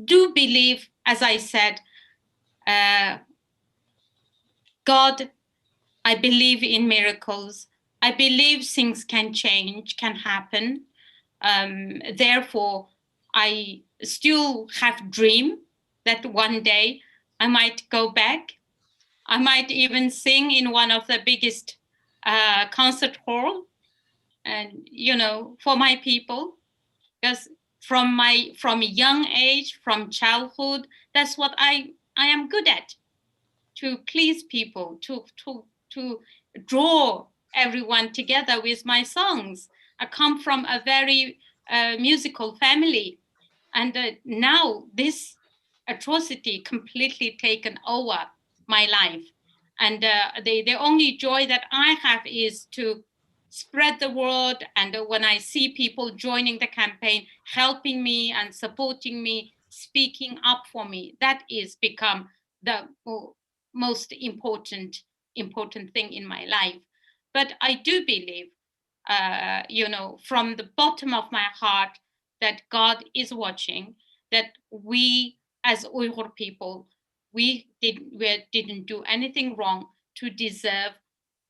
do believe, as I said, God, I believe in miracles. I believe things can change, can happen. Therefore, I still have dream that one day I might go back. I might even sing in one of the biggest concert hall, and for my people, because from a young age, from childhood, that's what I am good at, to please people, to draw everyone together with my songs. I come from a very musical family, and now this atrocity completely taken over my life, and the only joy that I have is to spread the word. And when I see people joining the campaign, helping me and supporting me, speaking up for me, that is become the most important thing in my life. But I do believe, from the bottom of my heart, that God is watching, that we as Uyghur people, we didn't do anything wrong to deserve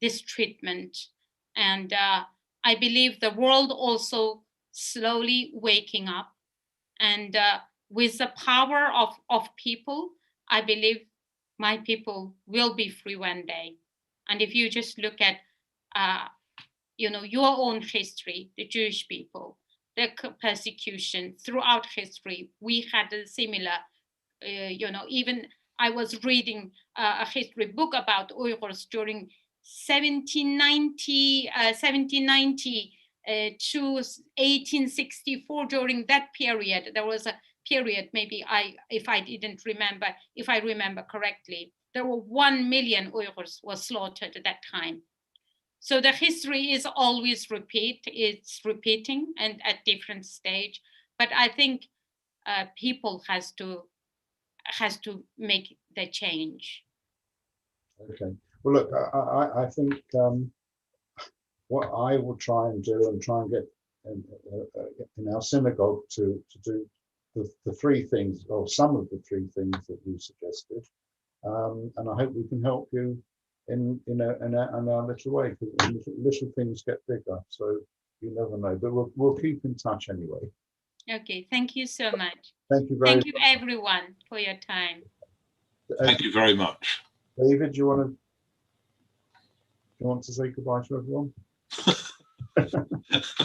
this treatment. And I believe the world also slowly waking up. And with the power of people, I believe my people will be free one day. And if you just look at, your own history, the Jewish people, the persecution throughout history, we had a similar, even I was reading a history book about Uyghurs during 1790 to 1864. During that period, there was a period, maybe if I remember correctly, there were 1 million Uyghurs was slaughtered at that time. So the history is always it's repeating and at different stage. But I think people has to make the change. Okay. Well, look, I think what I will try and do and try and get in our synagogue to do the three things, or some of the three things that you suggested, and I hope we can help you in our little way, because little things get bigger, so you never know. But we'll keep in touch anyway. Okay, thank you so much. Thank you very much. Thank you everyone for your time. Thank you very much. David, do you want to say goodbye to everyone?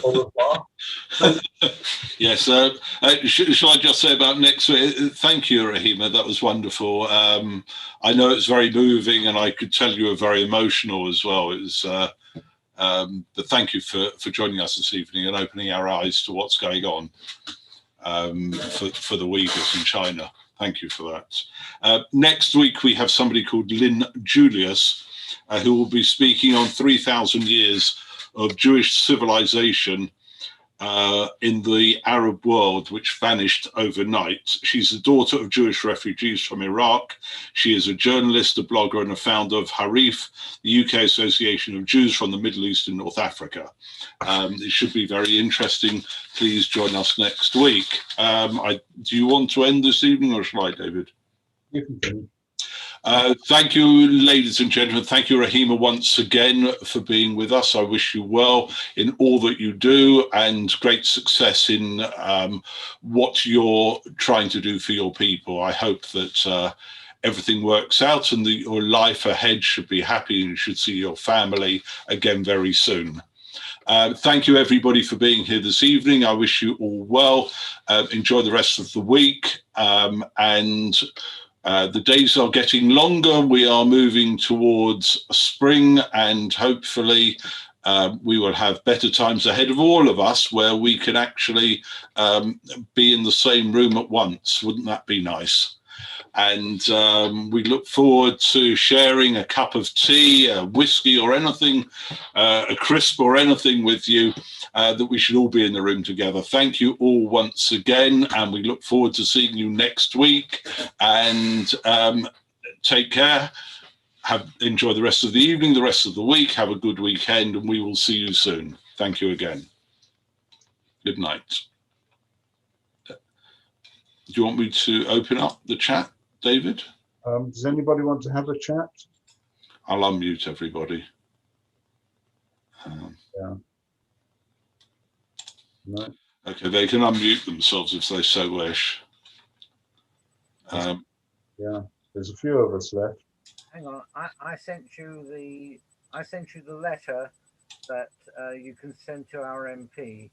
Au revoir. Yes. Shall I just say about next week? Thank you, Rahima. That was wonderful. I know it's very moving, and I could tell you were very emotional as well. It was, but thank you for joining us this evening and opening our eyes to what's going on for the Uyghurs in China. Thank you for that. Next week, we have somebody called Lynn Julius, who will be speaking on 3,000 years of Jewish civilization in the Arab world, which vanished overnight. She's the daughter of Jewish refugees from Iraq. She is a journalist, a blogger, and a founder of Harif, the UK Association of Jews from the Middle East and North Africa. It should be very interesting. Please join us next week. Do you want to end this evening, or shall I, David? You can finish. Thank you, ladies and gentlemen. Thank you, Rahima, once again for being with us. I wish you well in all that you do and great success in what you're trying to do for your people. I hope that everything works out and that your life ahead should be happy and you should see your family again very soon. Thank you, everybody, for being here this evening. I wish you all well. Enjoy the rest of the week. The days are getting longer. We are moving towards spring, and hopefully we will have better times ahead of all of us where we can actually be in the same room at once. Wouldn't that be nice? And we look forward to sharing a cup of tea, a whiskey or anything, a crisp or anything with you, that we should all be in the room together. Thank you all once again, and we look forward to seeing you next week. And take care. Enjoy the rest of the evening, the rest of the week. Have a good weekend, and we will see you soon. Thank you again. Good night. Do you want me to open up the chat, David? Does anybody want to have a chat? I'll unmute everybody. Yeah. No. Okay, they can unmute themselves if they so wish. Yeah, there's a few of us left. Hang on, I sent you the letter that you can send to our MP.